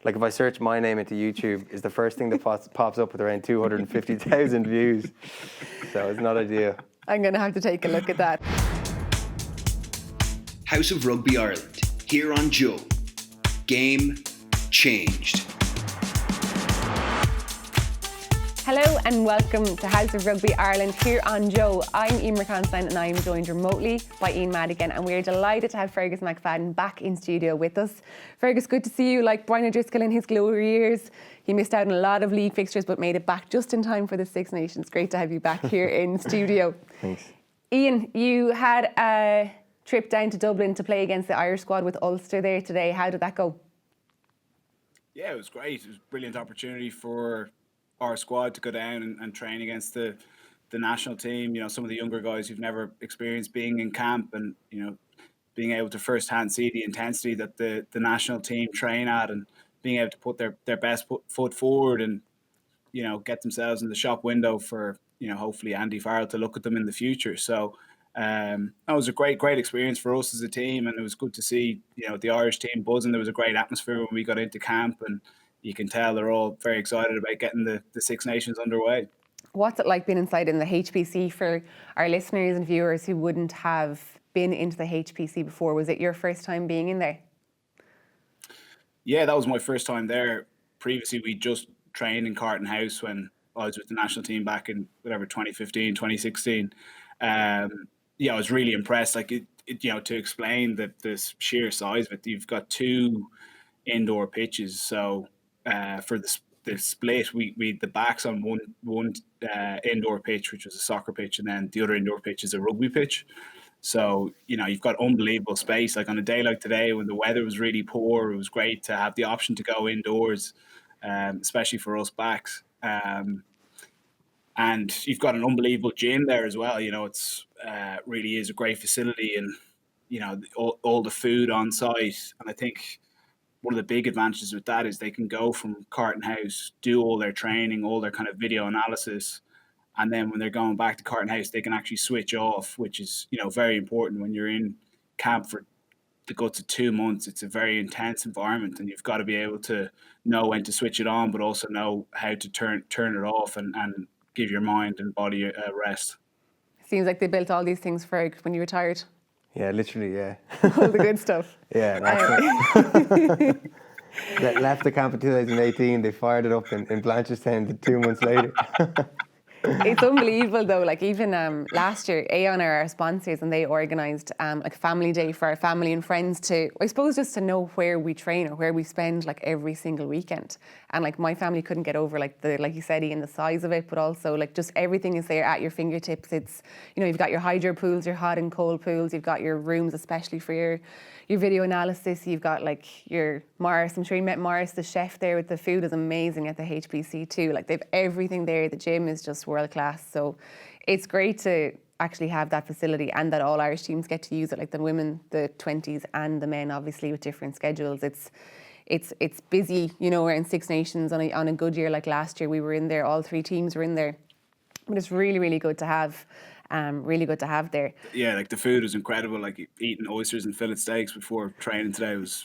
Like if I search my name into YouTube, is the first thing that pops up with around 250,000 views. So it's not ideal. I'm going to have to take a look at that. House of Rugby Ireland, here on Joe. Game changed. Hello and welcome to House of Rugby Ireland here on Joe. I'm Eimear and I'm joined remotely by Ian Madigan, and we're delighted to have Fergus McFadden back in studio with us. Fergus, good to see you. Like Brian O'Driscoll in his glory years, he missed out on a lot of league fixtures but made it back just in time for the Six Nations. Great to have you back here in studio. Thanks. Ian, you had a trip down to Dublin to play against the Irish squad with Ulster there today. How did that go? Yeah, it was great. It was a brilliant opportunity for our squad to go down and train against the national team. You know, some of the younger guys who've never experienced being in camp and, you know, being able to firsthand see the intensity that the national team train at and being able to put their best foot forward and, you know, get themselves in the shop window for, you know, hopefully Andy Farrell to look at them in the future. So that was a great experience for us as a team, and it was good to see, you know, the Irish team buzzing. There was a great atmosphere when we got into camp, and you can tell they're all very excited about getting the Six Nations underway. What's it like being inside in the HPC for our listeners and viewers who wouldn't have been into the HPC before? Was it your first time being in there? Yeah, that was my first time there. Previously, we just trained in Carton House when I was with the national team back in 2015, 2016. Yeah, I was really impressed. Like it you know, to explain the sheer size of it, you've got two indoor pitches. So for the split, we the backs on one indoor pitch, which was a soccer pitch, and then the other indoor pitch is a rugby pitch. So, you know, you've got unbelievable space. Like on a day like today when the weather was really poor, it was great to have the option to go indoors, especially for us backs. And you've got an unbelievable gym there as well. You know, it's really is a great facility, and, you know, all the food on site. And I think one of the big advantages with that is they can go from Carton House, do all their training, all their kind of video analysis, and then when they're going back to Carton House, they can actually switch off, which is, you know, very important when you're in camp for the guts of 2 months. It's a very intense environment, and you've got to be able to know when to switch it on, but also know how to turn it off and give your mind and body a rest. Seems like they built all these things for when you retired. Yeah, literally, yeah. All the good stuff. Yeah, left the camp in 2018. They fired it up in Blanchardstown 2 months later. It's unbelievable though. Like even last year, Aon are our sponsors, and they organised like a family day for our family and friends to, I suppose, just to know where we train or where we spend like every single weekend. And like my family couldn't get over like you said, Ian, the size of it, but also like just everything is there at your fingertips. It's, you know, you've got your hydro pools, your hot and cold pools, you've got your rooms especially for your video analysis, you've got like your Morris. I'm sure you met Morris, the chef there. With the food is amazing at the HPC too. Like they've everything there. The gym is just world class. So it's great to actually have that facility, and that all Irish teams get to use it, like the women, the 20s and the men, obviously with different schedules. It's busy, you know. We're in Six Nations on a good year like last year. We were in there, all three teams were in there. But it's really good to have. Really good to have there. Yeah, like the food was incredible. Like eating oysters and fillet steaks before training today was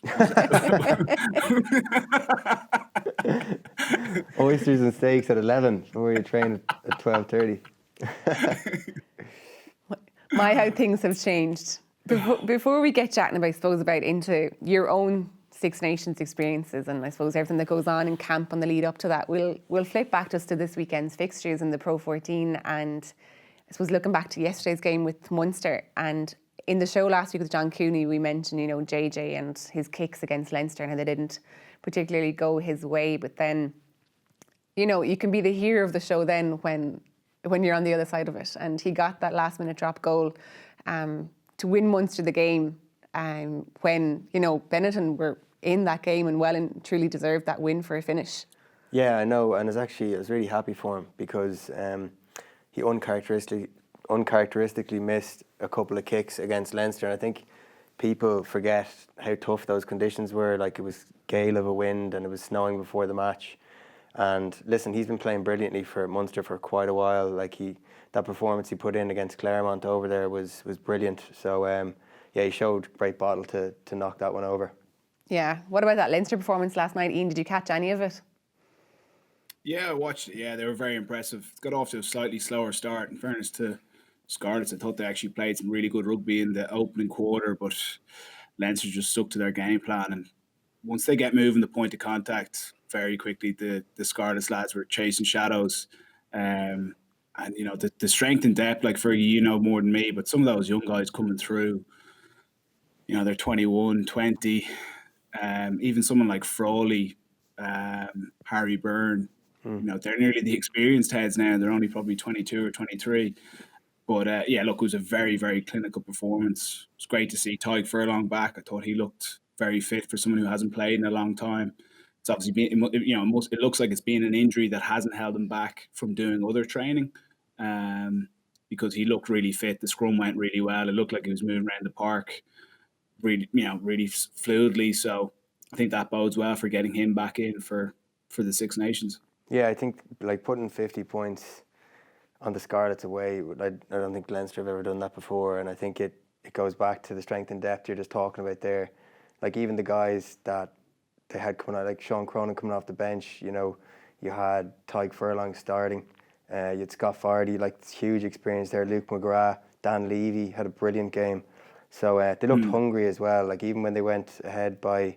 Oysters and steaks at 11 before you train at 12:30. My, how things have changed. Before we get chatting about, I suppose, about into your own Six Nations experiences and I suppose everything that goes on in camp on the lead up to that, we'll flip back just to this weekend's fixtures in the Pro 14, and I suppose looking back to yesterday's game with Munster. And in the show last week with John Cooney, we mentioned, you know, JJ and his kicks against Leinster and how they didn't particularly go his way. But then, you know, you can be the hero of the show then when you're on the other side of it. And he got that last minute drop goal to win Munster the game when, you know, Benetton were in that game and well and truly deserved that win for a finish. Yeah, I know, and I was really happy for him because he uncharacteristically missed a couple of kicks against Leinster, and I think people forget how tough those conditions were. Like, it was gale of a wind and it was snowing before the match. And listen, he's been playing brilliantly for Munster for quite a while. Like, that performance he put in against Claremont over there was brilliant. So yeah, he showed great bottle to knock that one over. Yeah. What about that Leinster performance last night, Ian? Did you catch any of it? Yeah, I watched it. Yeah, they were very impressive. Got off to a slightly slower start. In fairness to Scarlets, I thought they actually played some really good rugby in the opening quarter, but Leinster just stuck to their game plan. And once they get moving the point of contact very quickly, the Scarlets lads were chasing shadows. And, you know, the strength and depth, like Fergie, you know more than me, but some of those young guys coming through, you know, they're 21, 20. Even someone like Frawley, Harry Byrne, you know, they're nearly the experienced heads now. They're only probably 22 or 23. But yeah, look, it was a very, very clinical performance. It's great to see Tyke Furlong back. I thought he looked very fit for someone who hasn't played in a long time. It's obviously been, you know, it looks like it's been an injury that hasn't held him back from doing other training, because he looked really fit. The scrum went really well. It looked like he was moving around the park really, you know, really fluidly. So I think that bodes well for getting him back in for the Six Nations. Yeah, I think like putting 50 points on the Scarlets away, I don't think Leinster have ever done that before, and I think it goes back to the strength and depth you're just talking about there. Like even the guys that they had coming out, like Sean Cronin coming off the bench, you know, you had Tyke Furlong starting, you had Scott Fardy, like huge experience there, Luke McGrath, Dan Levy had a brilliant game. So they looked hungry as well. Like even when they went ahead by,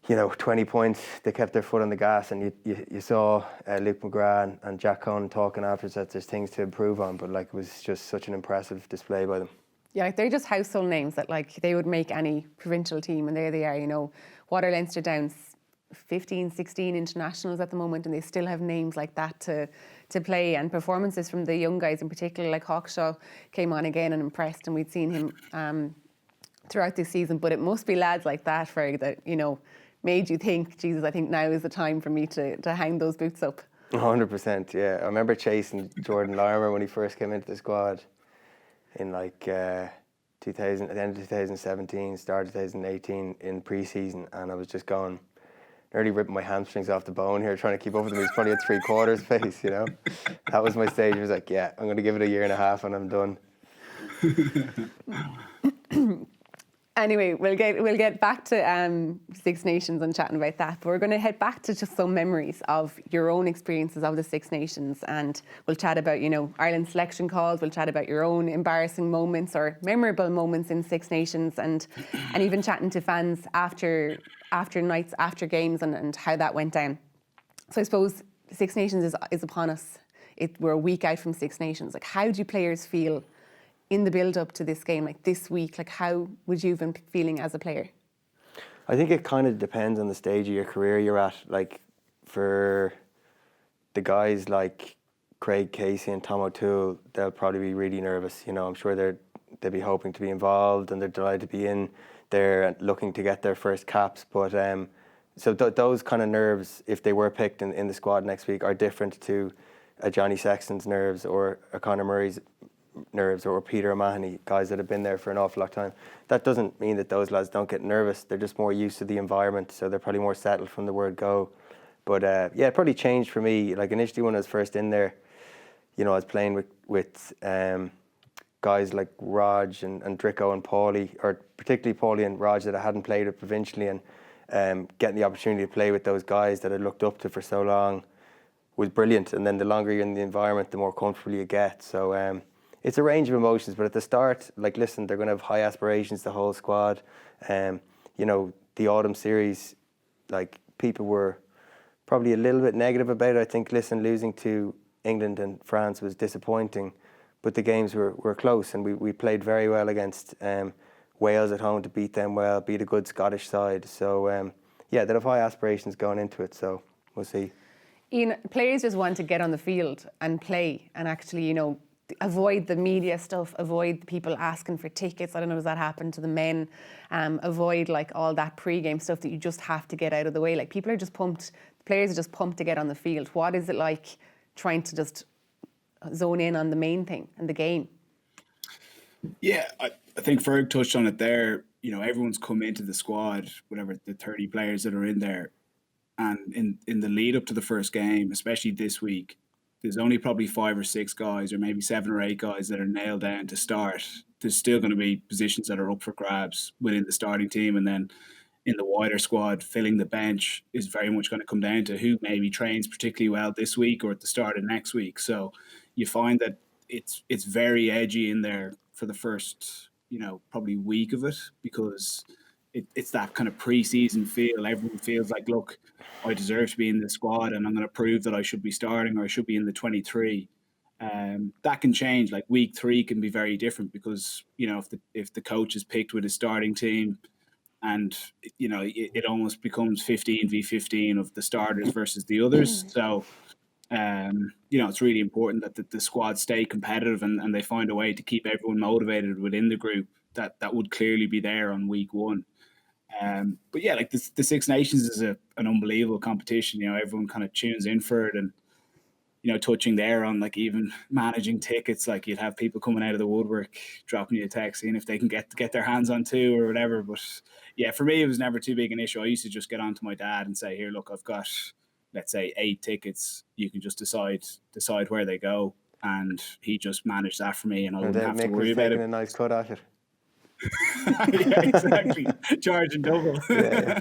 you know, 20 points, they kept their foot on the gas, and you saw Luke McGrath and Jack Cohn talking afterwards that there's things to improve on, but like it was just such an impressive display by them. Yeah, like they're just household names that like they would make any provincial team, and there they are, you know. What are Leinster down? 15, 16 internationals at the moment, and they still have names like that to play, and performances from the young guys in particular, like Hawkshaw came on again and impressed, and we'd seen him throughout this season. But it must be lads like that, Ferg, that, you know, made you think, Jesus, I think now is the time for me to hang those boots up. 100%, yeah. I remember chasing Jordan Larmour when he first came into the squad in like 2000, at the end of 2017, start of 2018 in pre-season, and I was just going, nearly ripping my hamstrings off the bone here trying to keep up with him. He's probably at 3/4 pace, you know. That was my stage. I was like, yeah, I'm going to give it a year and a half and I'm done. Anyway, we'll get back to Six Nations and chatting about that, but we're going to head back to just some memories of your own experiences of the Six Nations, and we'll chat about, you know, Ireland selection calls. We'll chat about your own embarrassing moments or memorable moments in Six Nations, and even chatting to fans after nights, after games, and how that went down. So I suppose Six Nations is upon us. We're a week out from Six Nations. Like, how do players feel in the build-up to this game, like this week? Like, how would you have been feeling as a player? I think it kind of depends on the stage of your career you're at. Like, for the guys like Craig Casey and Tom O'Toole, they'll probably be really nervous. You know, I'm sure they'll be hoping to be involved, and they're delighted to be in there and looking to get their first caps. But so those kind of nerves, if they were picked in the squad next week, are different to a Johnny Sexton's nerves or a Conor Murray's nerves or Peter O'Mahony, guys that have been there for an awful lot of time. That doesn't mean that those lads don't get nervous. They're just more used to the environment, so they're probably more settled from the word go. But yeah, it probably changed for me. Like initially when I was first in there, you know, I was playing with guys like Raj and Drico and Paulie, or particularly Paulie and Raj that I hadn't played with provincially, and getting the opportunity to play with those guys that I looked up to for so long was brilliant. And then the longer you're in the environment, the more comfortable you get. So it's a range of emotions, but at the start, like, listen, they're going to have high aspirations, the whole squad. You know, the autumn series, like, people were probably a little bit negative about it. I think, listen, losing to England and France was disappointing, but the games were close, and we played very well against Wales at home to beat them well, beat a good Scottish side. So, yeah, they'll have high aspirations going into it, so we'll see. Ian, players just want to get on the field and play and actually, you know, avoid the media stuff, avoid the people asking for tickets. I don't know, does that happen to the men? Avoid like all that pre-game stuff that you just have to get out of the way. Like, people are just pumped, players are just pumped to get on the field. What is it like trying to just zone in on the main thing and the game? Yeah, I think Ferg touched on it there. You know, everyone's come into the squad, whatever, the 30 players that are in there. And in the lead up to the first game, especially this week, there's only probably 5 or 6 guys, or maybe 7 or 8 guys that are nailed down to start. There's still going to be positions that are up for grabs within the starting team. And then in the wider squad, filling the bench is very much going to come down to who maybe trains particularly well this week or at the start of next week. So you find that it's very edgy in there for the first, probably week of it, because it's that kind of pre-season feel. Everyone feels like, look, I deserve to be in the squad and I'm going to prove that I should be starting or I should be in the 23. That can change. Like week 3 can be very different because, if the coach is picked with his starting team, and it almost becomes 15v15 of the starters versus the others. So it's really important that the squad stay competitive and they find a way to keep everyone motivated within the group. That would clearly be there on week 1. But yeah, like the Six Nations is an unbelievable competition. Everyone kind of tunes in for it, and touching there on like even managing tickets, like you'd have people coming out of the woodwork dropping you a text, seeing if they can get their hands on 2 or whatever. But yeah, for me, it was never too big an issue. I used to just get on to my dad and say, here, look, I've got, let's say 8 tickets. You can just decide where they go. And he just managed that for me, and I wouldn't have to worry about it. A nice cut off it. Yeah, exactly. Charging double. Yeah.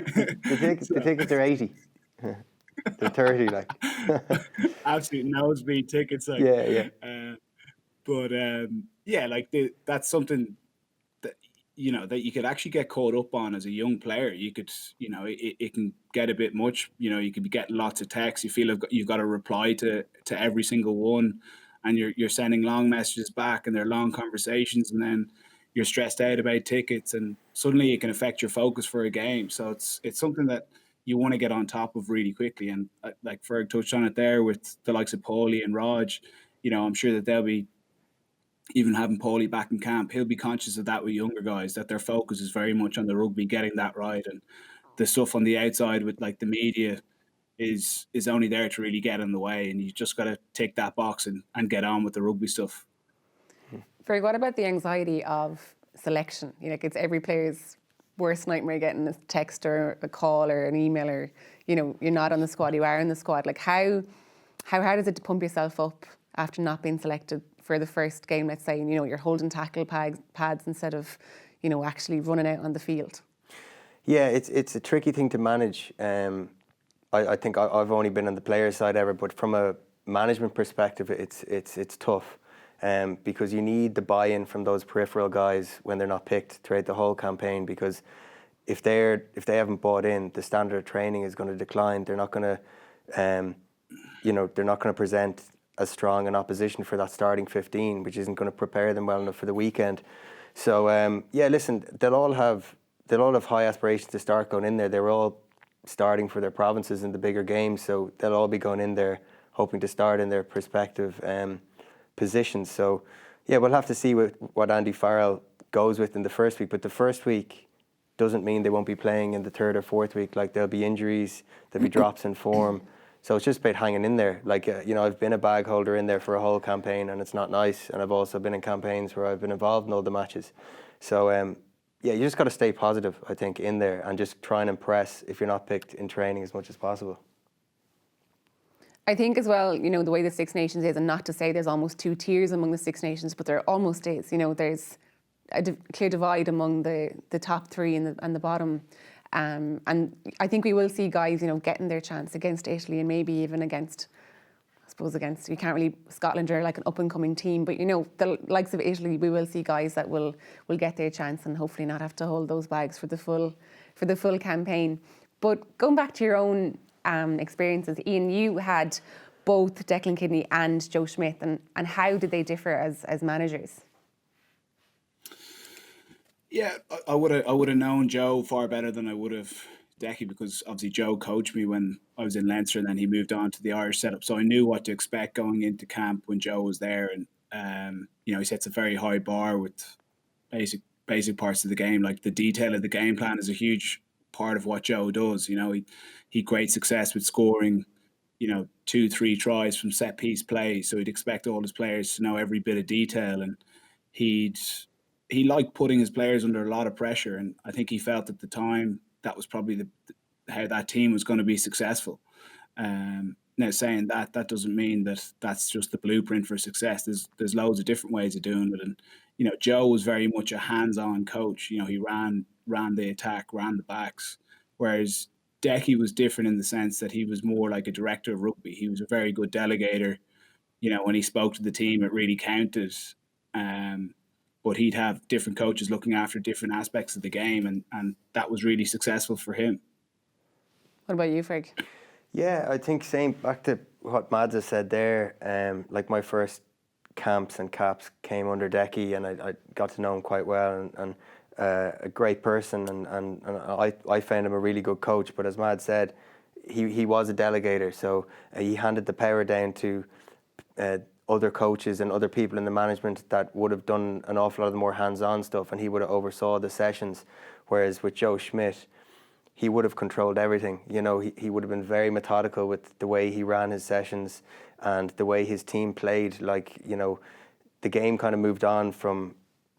The tickets are 80. They're 30, like. Absolute nosebleed tickets, like. Yeah. But like that's something that that you could actually get caught up on as a young player. You could, it can get a bit much. You could be getting lots of texts. You feel you've got to reply to every single one, and you're sending long messages back, and they're long conversations, and then you're stressed out about tickets, and suddenly it can affect your focus for a game. So it's something that you want to get on top of really quickly. And like Ferg touched on it there with the likes of Paulie and Raj, I'm sure that they'll be, even having Paulie back in camp, he'll be conscious of that with younger guys, that their focus is very much on the rugby, getting that right. And the stuff on the outside with like the media is only there to really get in the way. And you just got to tick that box and get on with the rugby stuff. Ferg, what about the anxiety of selection? Like it's every player's worst nightmare, getting a text or a call or an email, or you're not on the squad, you are in the squad. Like how hard is it to pump yourself up after not being selected for the first game, let's say, and you're holding tackle pads instead of actually running out on the field? Yeah, it's a tricky thing to manage. I think I've only been on the player side ever, but from a management perspective, it's tough. Because you need the buy-in from those peripheral guys when they're not picked throughout the whole campaign. Because if they haven't bought in, the standard of training is going to decline. They're not going to, they're not going to present as strong an opposition for that starting 15, which isn't going to prepare them well enough for the weekend. So listen, they'll all have high aspirations to start going in there. They're all starting for their provinces in the bigger games, so they'll all be going in there hoping to start in their prospective positions. So we'll have to see what Andy Farrell goes with in the first week. But the first week doesn't mean they won't be playing in the 3rd or 4th week. Like there'll be injuries, there'll be drops in form. So it's just about hanging in there. Like I've been a bag holder in there for a whole campaign, and it's not nice. And I've also been in campaigns where I've been involved in all the matches. So you just got to stay positive, I think, in there, and just try and impress if you're not picked in training as much as possible. I think as well, the way the Six Nations is, and not to say there's almost 2 tiers among the Six Nations, but there almost is. There's a clear divide among the top 3 and the bottom. And I think we will see guys, getting their chance against Italy, and maybe even against, you can't really, Scotland are like an up-and-coming team, but the likes of Italy, we will see guys that will get their chance and hopefully not have to hold those bags for the full campaign. But going back to your own experiences, Ian, you had both Declan Kidney and Joe Schmidt, and how did they differ as managers? Yeah, I would have known Joe far better than I would have Decky, because obviously Joe coached me when I was in Leinster, and then he moved on to the Irish setup, so I knew what to expect going into camp when Joe was there. And he sets a very high bar with basic parts of the game. Like the detail of the game plan is a huge part of what Joe does. He great success with scoring 2-3 tries from set piece play, so he'd expect all his players to know every bit of detail, and he liked putting his players under a lot of pressure. And I think he felt at the time that was probably how that team was going to be successful. Now, saying that doesn't mean that that's just the blueprint for success. There's loads of different ways of doing it. And Joe was very much a hands-on coach. He ran ran the attack, ran the backs, whereas Decky was different in the sense that he was more like a director of rugby. He was a very good delegator. You know, when he spoke to the team, it really counted. But he'd have different coaches looking after different aspects of the game, and that was really successful for him. What about you, Ferg? Yeah, I think same back to what Mads has said there. Like my first camps and caps came under Decky, and I got to know him quite well, and a great person, and I found him a really good coach. But as Mads said, he was a delegator, so he handed the power down to other coaches and other people in the management that would have done an awful lot of the more hands-on stuff, and he would have oversaw the sessions. Whereas with Joe Schmidt, he would have controlled everything. You know, he would have been very methodical with the way he ran his sessions and the way his team played. Like, you know, the game kind of moved on from,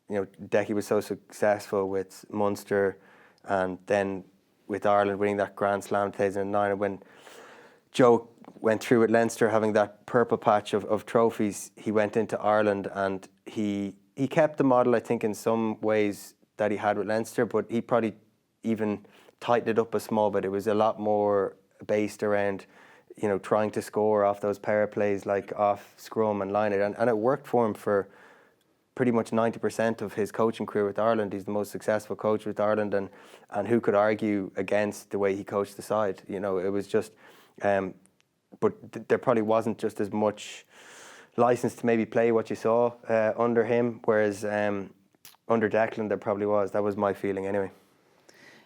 you know, Decky was so successful with Munster and then with Ireland winning that Grand Slam 2009, and when Joe went through with Leinster having that purple patch of trophies, he went into Ireland and he kept the model, I think, in some ways that he had with Leinster, but he probably even tightened it up a small bit. It was a lot more based around, you know, trying to score off those power plays, like off scrum and line it, and it worked for him for pretty much 90% of his coaching career with Ireland. He's the most successful coach with Ireland, and who could argue against the way he coached the side? You know, it was just, but there probably wasn't just as much license to maybe play what you saw under him, whereas under Declan there probably was. That was my feeling anyway.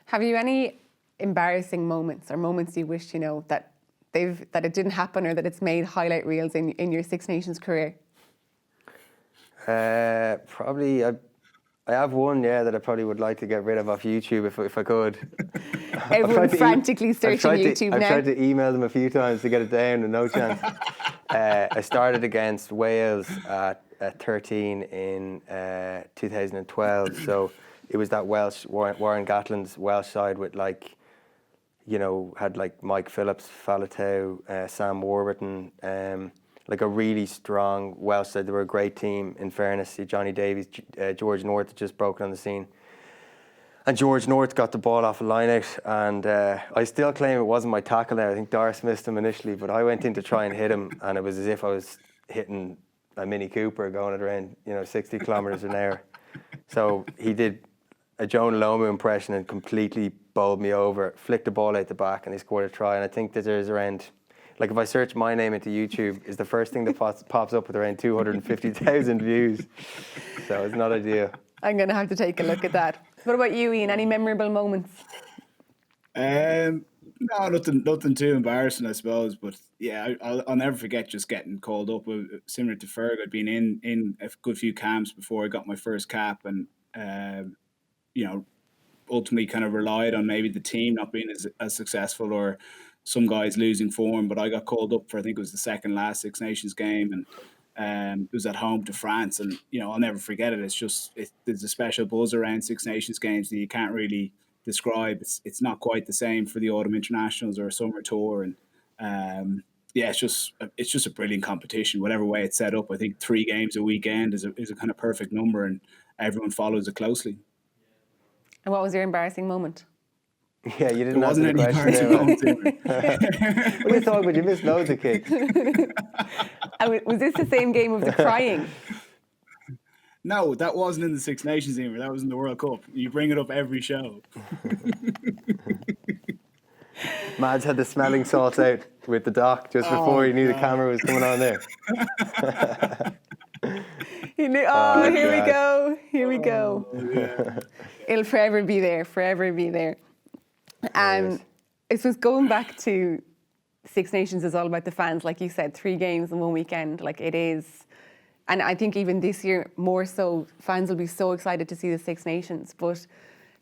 Have you any embarrassing moments or moments you wish, you know, that it didn't happen or that it's made highlight reels in your Six Nations career? Probably I have one, yeah, that I probably would like to get rid of off YouTube if I could. Everyone frantically searching YouTube now. I've tried to email them a few times to get it down, and no chance. I started against Wales at 13 in 2012, so it was that Welsh, Warren Gatlin's Welsh side with, like, you know, had like Mike Phillips, Falatau, Sam Warburton, like a really strong Welsh side. They were a great team, in fairness. Johnny Davies, George North had just broken on the scene. And George North got the ball off a line out, and I still claim it wasn't my tackle there. I think Doris missed him initially, but I went in to try and hit him, and it was as if I was hitting a Mini Cooper going at around, you know, 60 kilometres an hour. So he did a Joan Lomu impression and completely bowled me over, flicked the ball out the back, and he scored a try. And I think that there's around, like, if I search my name into YouTube, is the first thing that pops up with around 250,000 views. So it's not ideal. I'm going to have to take a look at that. What about you, Ian? Any memorable moments? No, nothing too embarrassing, I suppose. But yeah, I'll never forget just getting called up. Similar to Ferg, I'd been in a good few camps before I got my first cap, and you know, ultimately kind of relied on maybe the team not being as successful or some guys losing form. But I got called up for, I think it was the second last Six Nations game, and it was at home to France. And, you know, I'll never forget it. It's just, there's a special buzz around Six Nations games that you can't really describe. It's not quite the same for the autumn internationals or a summer tour. And yeah, it's just a brilliant competition. Whatever way it's set up, I think 3 games a weekend is a kind of perfect number, and everyone follows it closely. And what was your embarrassing moment? Yeah, you didn't answer the question there. What do you thought? But you missed loads of kicks. Was this the same game of the crying? No, that wasn't in the Six Nations either. That was in the World Cup. You bring it up every show. Mads had the smelling salts out with the doc just before he knew the camera was coming on there. He knew, here we go. Yeah. It'll forever be there, I suppose going back to Six Nations is all about the fans, like you said, 3 games in one weekend, like it is. And I think even this year, more so, fans will be so excited to see the Six Nations. But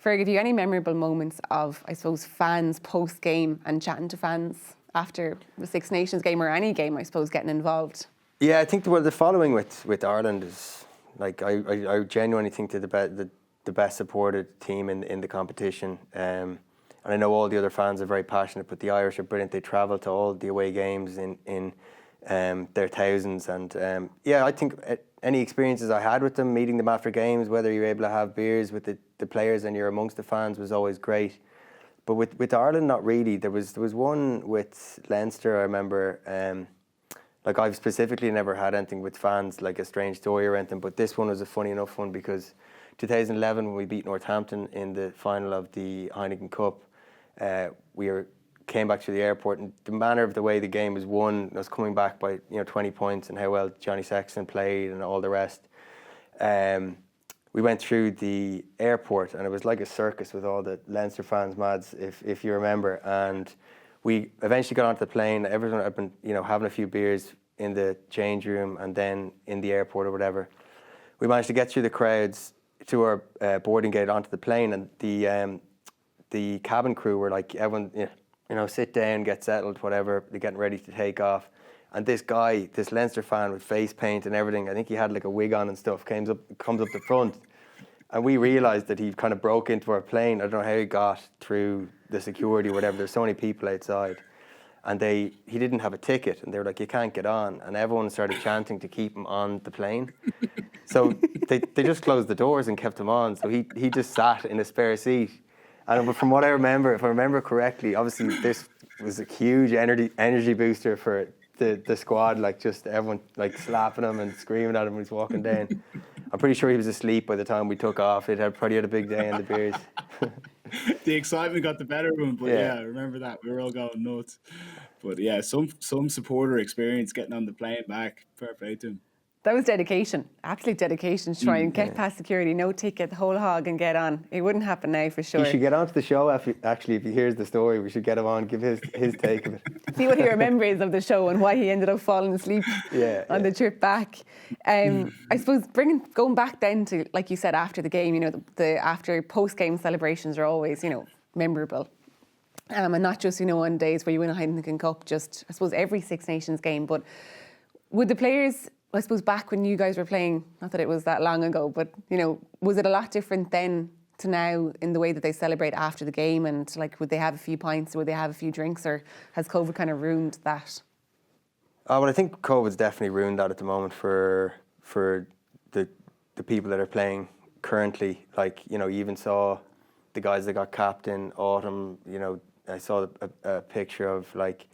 Ferg, have you any memorable moments of, I suppose, fans post-game and chatting to fans after the Six Nations game or any game, I suppose, getting involved? Yeah, I think the following with Ireland is, like, I genuinely think they're the best supported team in the competition. And I know all the other fans are very passionate, but the Irish are brilliant. They travel to all the away games in their thousands. And I think any experiences I had with them, meeting them after games, whether you're able to have beers with the players and you're amongst the fans, was always great. But with Ireland, not really. There was one with Leinster, I remember. Like, I've specifically never had anything with fans, like a strange story or anything, but this one was a funny enough one because 2011, when we beat Northampton in the final of the Heineken Cup, came back to the airport, and the manner of the way the game was won, us coming back by 20 points, and how well Johnny Sexton played and all the rest. We went through the airport, and it was like a circus with all the Leinster fans, Mads, if you remember. And we eventually got onto the plane. Everyone had been, having a few beers in the change room and then in the airport or whatever. We managed to get through the crowds to our boarding gate onto the plane, and the cabin crew were like, everyone, sit down, get settled, whatever. They're getting ready to take off. And this guy, this Leinster fan with face paint and everything, I think he had like a wig on and stuff, comes up the front. And we realised that he kind of broke into our plane. I don't know how he got through the security or whatever. There's so many people outside. And he didn't have a ticket. And they were like, you can't get on. And everyone started chanting to keep him on the plane. So they just closed the doors and kept him on. So he just sat in a spare seat. And from what I remember, if I remember correctly, obviously this was a huge energy booster for the squad, like just everyone like slapping him and screaming at him when he's walking down. I'm pretty sure he was asleep by the time we took off. Probably had a big day in the beers. The excitement got the better of him, but yeah, I remember that. We were all going nuts. But yeah, some supporter experience getting on the plane back. Fair play to him. That was dedication, absolute dedication to try and get past security, no ticket, the whole hog, and get on. It wouldn't happen now for sure. He should get onto the show. Actually, if he hears the story, we should get him on, give his take of it. See what he remembers of the show and why he ended up falling asleep on the trip back. I suppose going back then to, like you said, after the game, the after post-game celebrations are always, memorable. And not just, on days where you win a Heineken Cup, just, I suppose, every Six Nations game. But would the players, I suppose, back when you guys were playing, not that it was that long ago, but, was it a lot different then to now in the way that they celebrate after the game? And, like, would they have a few pints or would they have a few drinks, or has COVID kind of ruined that? Well, I think COVID's definitely ruined that at the moment for the people that are playing currently. Like, you even saw the guys that got capped in autumn. I saw a picture of, like,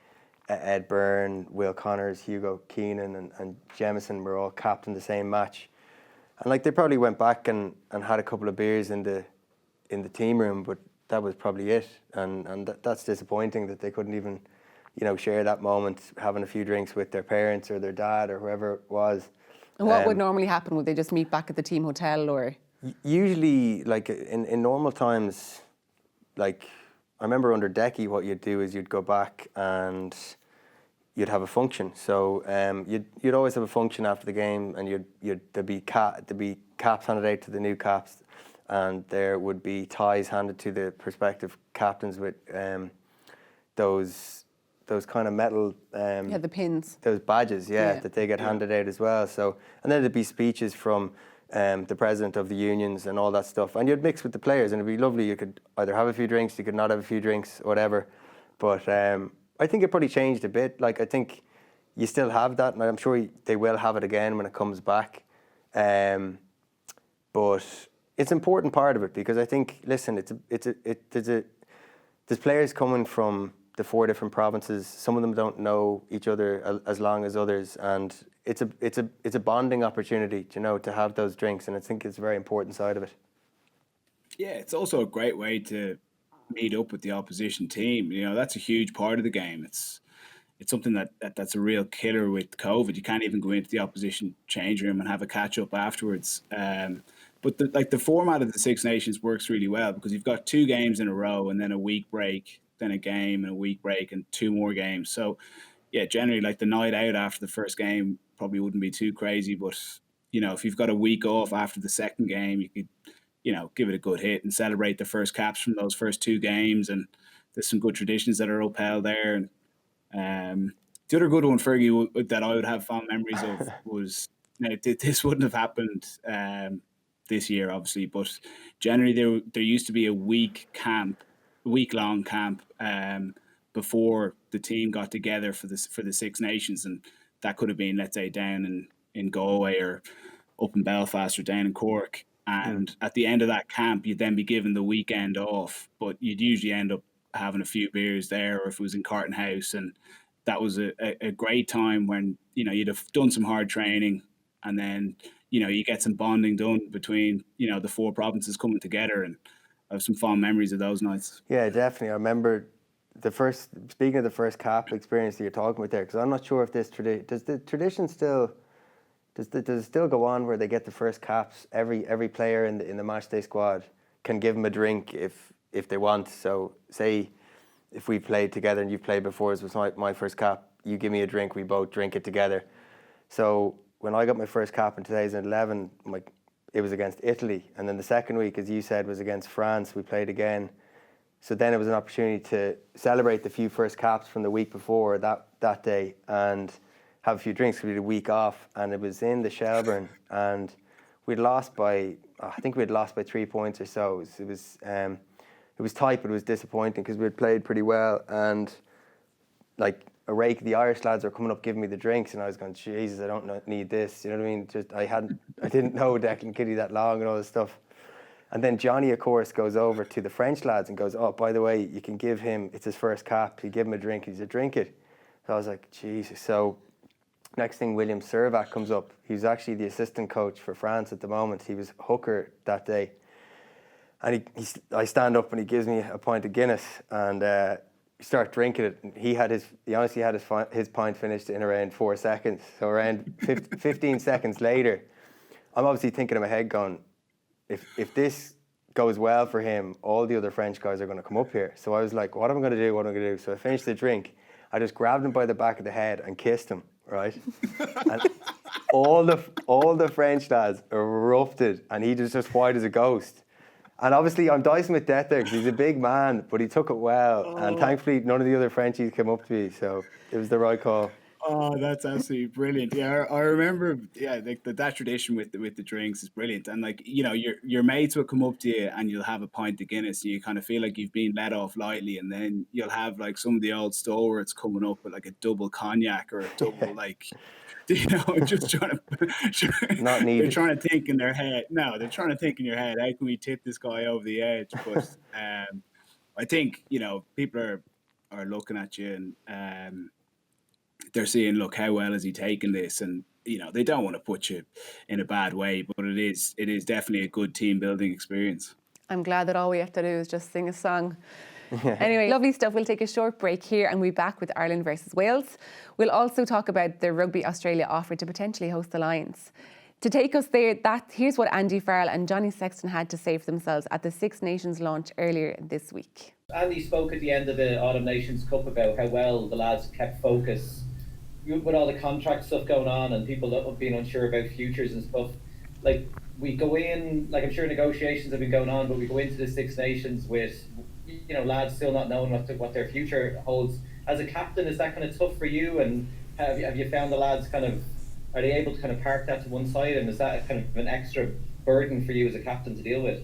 Ed Byrne, Will Connors, Hugo Keenan and Jemison were all capped in the same match. And like, they probably went back and had a couple of beers in the team room, but that was probably it. And that's disappointing that they couldn't even, share that moment, having a few drinks with their parents or their dad or whoever it was. And what would normally happen? Would they just meet back at the team hotel, or? Usually, like in normal times, like, I remember under Decky, what you'd do is you'd go back and you'd have a function. So you'd always have a function after the game, and there'd be caps handed out to the new caps, and there would be ties handed to the prospective captains with those kind of metal the pins, those badges, that they get handed out as well. So, and then there'd be speeches from the president of the unions and all that stuff, and you'd mix with the players, and it'd be lovely. You could either have a few drinks, you could not have a few drinks, whatever. But I think it probably changed a bit. Like, I think you still have that, and I'm sure they will have it again when it comes back. But it's an important part of it, because I think, listen, there's players coming from the 4 different provinces. Some of them don't know each other as long as others, and it's a bonding opportunity, to have those drinks, and I think it's a very important side of it. Yeah, it's also a great way to meet up with the opposition team. That's a huge part of the game. It's something that's a real killer with COVID. You can't even go into the opposition change room and have a catch up afterwards. But the format of the Six Nations works really well, because you've got 2 games in a row and then a week break, then a game and a week break and 2 more games. So yeah, generally, like, the night out after the first game probably wouldn't be too crazy, but if you've got a week off after the second game, you could give it a good hit and celebrate the first caps from those first 2 games. And there's some good traditions that are upheld there. And the other good one, Fergie, that I would have fond memories of was, this wouldn't have happened this year, obviously, but generally there used to be a week-long camp before the team got together for the Six Nations, and that could have been, let's say, down in Galway or up in Belfast or down in Cork. And at the end of that camp, you'd then be given the weekend off, but you'd usually end up having a few beers there, or if it was in Carton House. And that was a great time when, you'd have done some hard training, and then, you get some bonding done between, the four provinces coming together. And I have some fond memories of those nights. Yeah, definitely. I remember speaking of the first cap experience that you're talking about there, because I'm not sure if does the tradition still, does it still go on where they get the first caps? Every player in the match day squad can give them a drink if they want. So say if we played together and you've played before, it was my first cap, you give me a drink, we both drink it together. So when I got my first cap in 2011, it was against Italy, and then the second week, as you said, was against France. We played again. So then it was an opportunity to celebrate the few first caps from the week before that day and have a few drinks. We had a week off, and it was in the Shelbourne, and we'd lost by 3 points or so. It was tight, but it was disappointing because we had played pretty well, and a rake of the Irish lads were coming up giving me the drinks, and I was going, Jesus, I don't need this. You know what I mean? I didn't know Declan Kitty that long and all this stuff. And then Johnny, of course, goes over to the French lads and goes, oh, by the way, you can give him, it's his first cap, you give him a drink, he said, drink it. So I was like, Jesus. So next thing, William Servac comes up. He's actually the assistant coach for France at the moment. He was hooker that day. And I stand up and he gives me a pint of Guinness, and we start drinking it. And he honestly had his pint finished in around 4 seconds. So around 15 seconds later, I'm obviously thinking in my head going, if this goes well for him, all the other French guys are going to come up here. So I was like, what am I going to do? So I finished the drink. I just grabbed him by the back of the head and kissed him, right? And all the French lads erupted, and he was just white as a ghost. And obviously I'm dicing with death there because he's a big man, but he took it well. And thankfully none of the other Frenchies came up to me, so it was the right call. Oh, that's absolutely brilliant. Yeah, I remember. Yeah, that tradition with the drinks is brilliant. And your mates will come up to you and you'll have a pint of Guinness, and you kind of feel like you've been let off lightly. And then you'll have some of the old stalwarts coming up with a double cognac or a double just trying to. Not needed. They're trying to think in their head. No, they're trying to think in your head. How can we tip this guy over the edge? But I think people are looking at you and. They're seeing, look, how well is he taking this? And, they don't want to put you in a bad way, but it is definitely a good team building experience. I'm glad that all we have to do is just sing a song. Anyway, lovely stuff. We'll take a short break here and we'll be back with Ireland versus Wales. We'll also talk about the Rugby Australia offer to potentially host the Lions. To take us there, here's what Andy Farrell and Johnny Sexton had to say for themselves at the Six Nations launch earlier this week. Andy spoke at the end of the Autumn Nations Cup about how well the lads kept focus with all the contract stuff going on and people that have been unsure about futures and stuff. We go in, I'm sure negotiations have been going on, but we go into the Six Nations with lads still not knowing what their future holds. As a captain, is that kind of tough for you? And have you found the lads are they able to kind of park that to one side, and is that kind of an extra burden for you as a captain to deal with?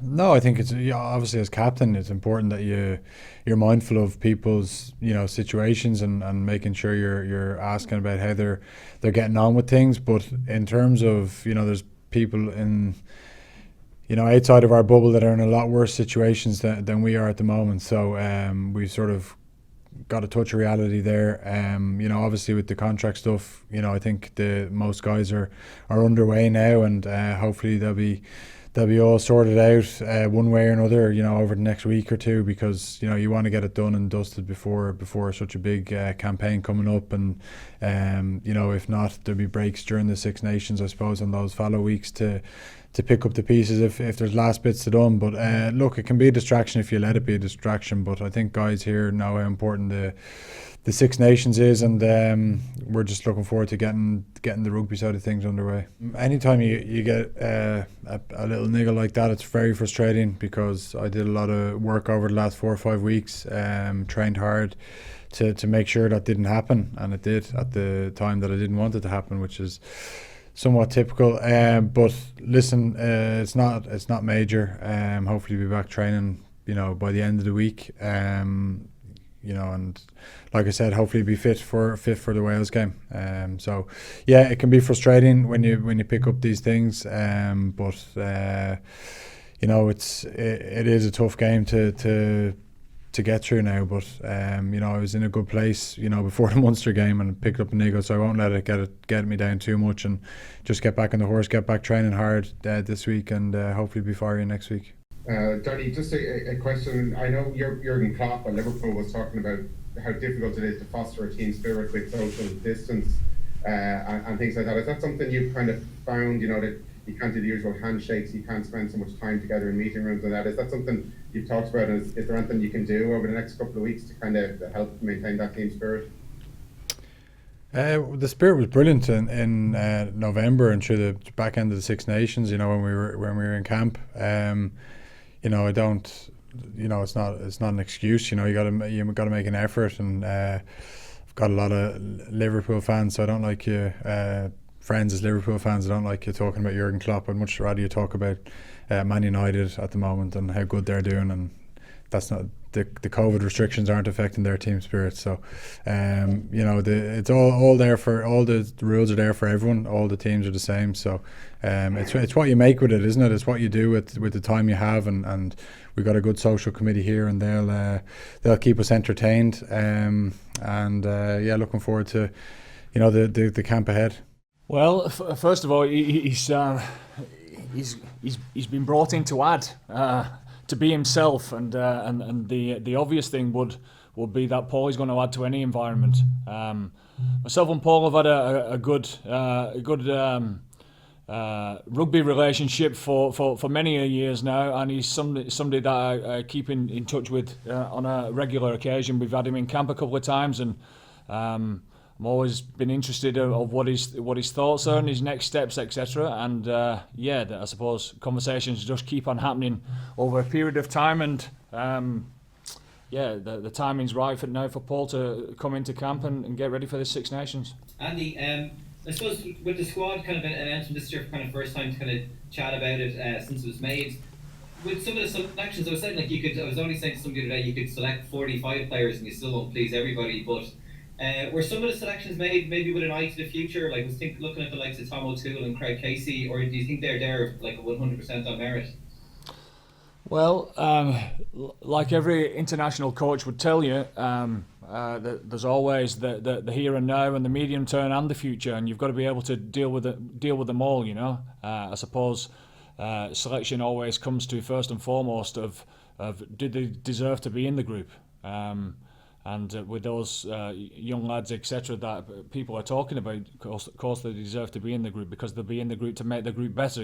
No, I think it's obviously as captain, it's important that you're mindful of people's situations and making sure you're asking about how they're getting on with things. But in terms of there's people in outside of our bubble that are in a lot worse situations than we are at the moment. So we've sort of got a touch of reality there. Obviously with the contract stuff, I think most guys are underway now, and hopefully they'll be all sorted out one way or another, over the next week or two, because you want to get it done and dusted before such a big campaign coming up. And if not, there'll be breaks during the Six Nations, I suppose, on those fallow weeks to pick up the pieces if there's last bits to done. But look, it can be a distraction if you let it be a distraction. But I think guys here know how important the Six Nations is, and we're just looking forward to getting the rugby side of things underway. Anytime you get a little niggle like that, it's very frustrating, because I did a lot of work over the last 4 or 5 weeks, trained hard to make sure that didn't happen, and it did at the time that I didn't want it to happen, which is somewhat typical. But listen, it's not major. Hopefully be back training by the end of the week. and like I said, hopefully be fit for the Wales game. So yeah, it can be frustrating when you pick up these things, but it is a tough game to get through now. But I was in a good place before the Munster game and picked up a niggle, so I won't let it get me down too much, and just get back on the horse, get back training hard this week, and hopefully be firing next week. Johnny, just a question. I know Jurgen Klopp at Liverpool was talking about how difficult it is to foster a team spirit with social distance and things like that. Is that something you've kind of found, that you can't do the usual handshakes, you can't spend so much time together in meeting rooms and that? Is that something you've talked about? Is there anything you can do over the next couple of weeks to kind of help maintain that team spirit? The spirit was brilliant in November and through the back end of the Six Nations. When we were in camp. I don't. It's not an excuse. You got to make an effort, and I've got a lot of Liverpool fans, so I don't like you. Friends as Liverpool fans, I don't like you talking about Jurgen Klopp. I'd much rather you talk about Man United at the moment and how good they're doing, and that's not the COVID restrictions aren't affecting their team spirit. So, it's all there for all the rules are there for everyone. All the teams are the same. So, it's what you make with it, isn't it? It's what you do with the time you have, and we've got a good social committee here, and they'll keep us entertained. Looking forward to the camp ahead. Well, first of all, he's been brought in to add. To be himself, and the obvious thing would be that Paul is going to add to any environment. Myself and Paul have had a good rugby relationship for many years now, and he's somebody that I keep in touch with on a regular occasion. We've had him in camp a couple of times, and I'm always been interested of what his thoughts are and his next steps, etc. And I suppose conversations just keep on happening over a period of time, and the timing's right for Paul to come into camp and get ready for the Six Nations. Andy, I suppose with the squad kind of announced this year for kind of first time to kind of chat about it since it was made. With some of the selections, I was saying I was only saying to somebody today you could select 45 players and you still won't please everybody, but. Were some of the selections made maybe with an eye to the future? Like, looking at the likes of Tom O'Toole and Craig Casey, or do you think they're there like 100% on merit? Well, like every international coach would tell you, there's always the here and now and the medium term and the future, and you've got to be able to deal with them all. I suppose selection always comes to first and foremost of did they deserve to be in the group. And with those young lads, etc., that people are talking about, of course they deserve to be in the group because they'll be in the group to make the group better,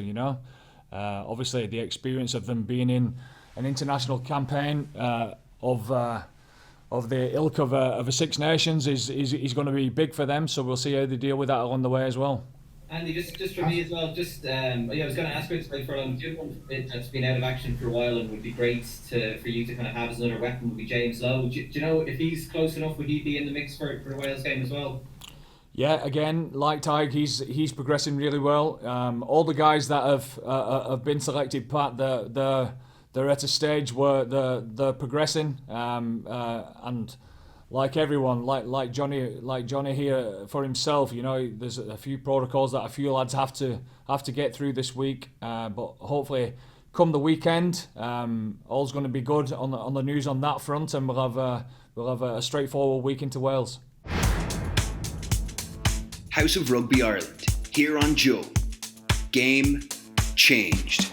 Obviously, the experience of them being in an international campaign of the ilk of a Six Nations is going to be big for them, so we'll see how they deal with that along the way as well. Andy, just for me as well, I was going to ask about this Farrell. The other one that's been out of action for a while and would be great for you to kind of have as another weapon would be James Lowe. Do you know if he's close enough, would he be in the mix for the Wales game as well? Yeah, again, like Tig, he's progressing really well. All the guys that have been selected, Pat, they're at a stage where they're progressing, and. Like everyone, like Johnny here for himself, there's a few protocols that a few lads have to get through this week. But hopefully, come the weekend, all's going to be good on the news on that front, and we'll have a straightforward week into Wales. House of Rugby Ireland here on Joe. Game changed.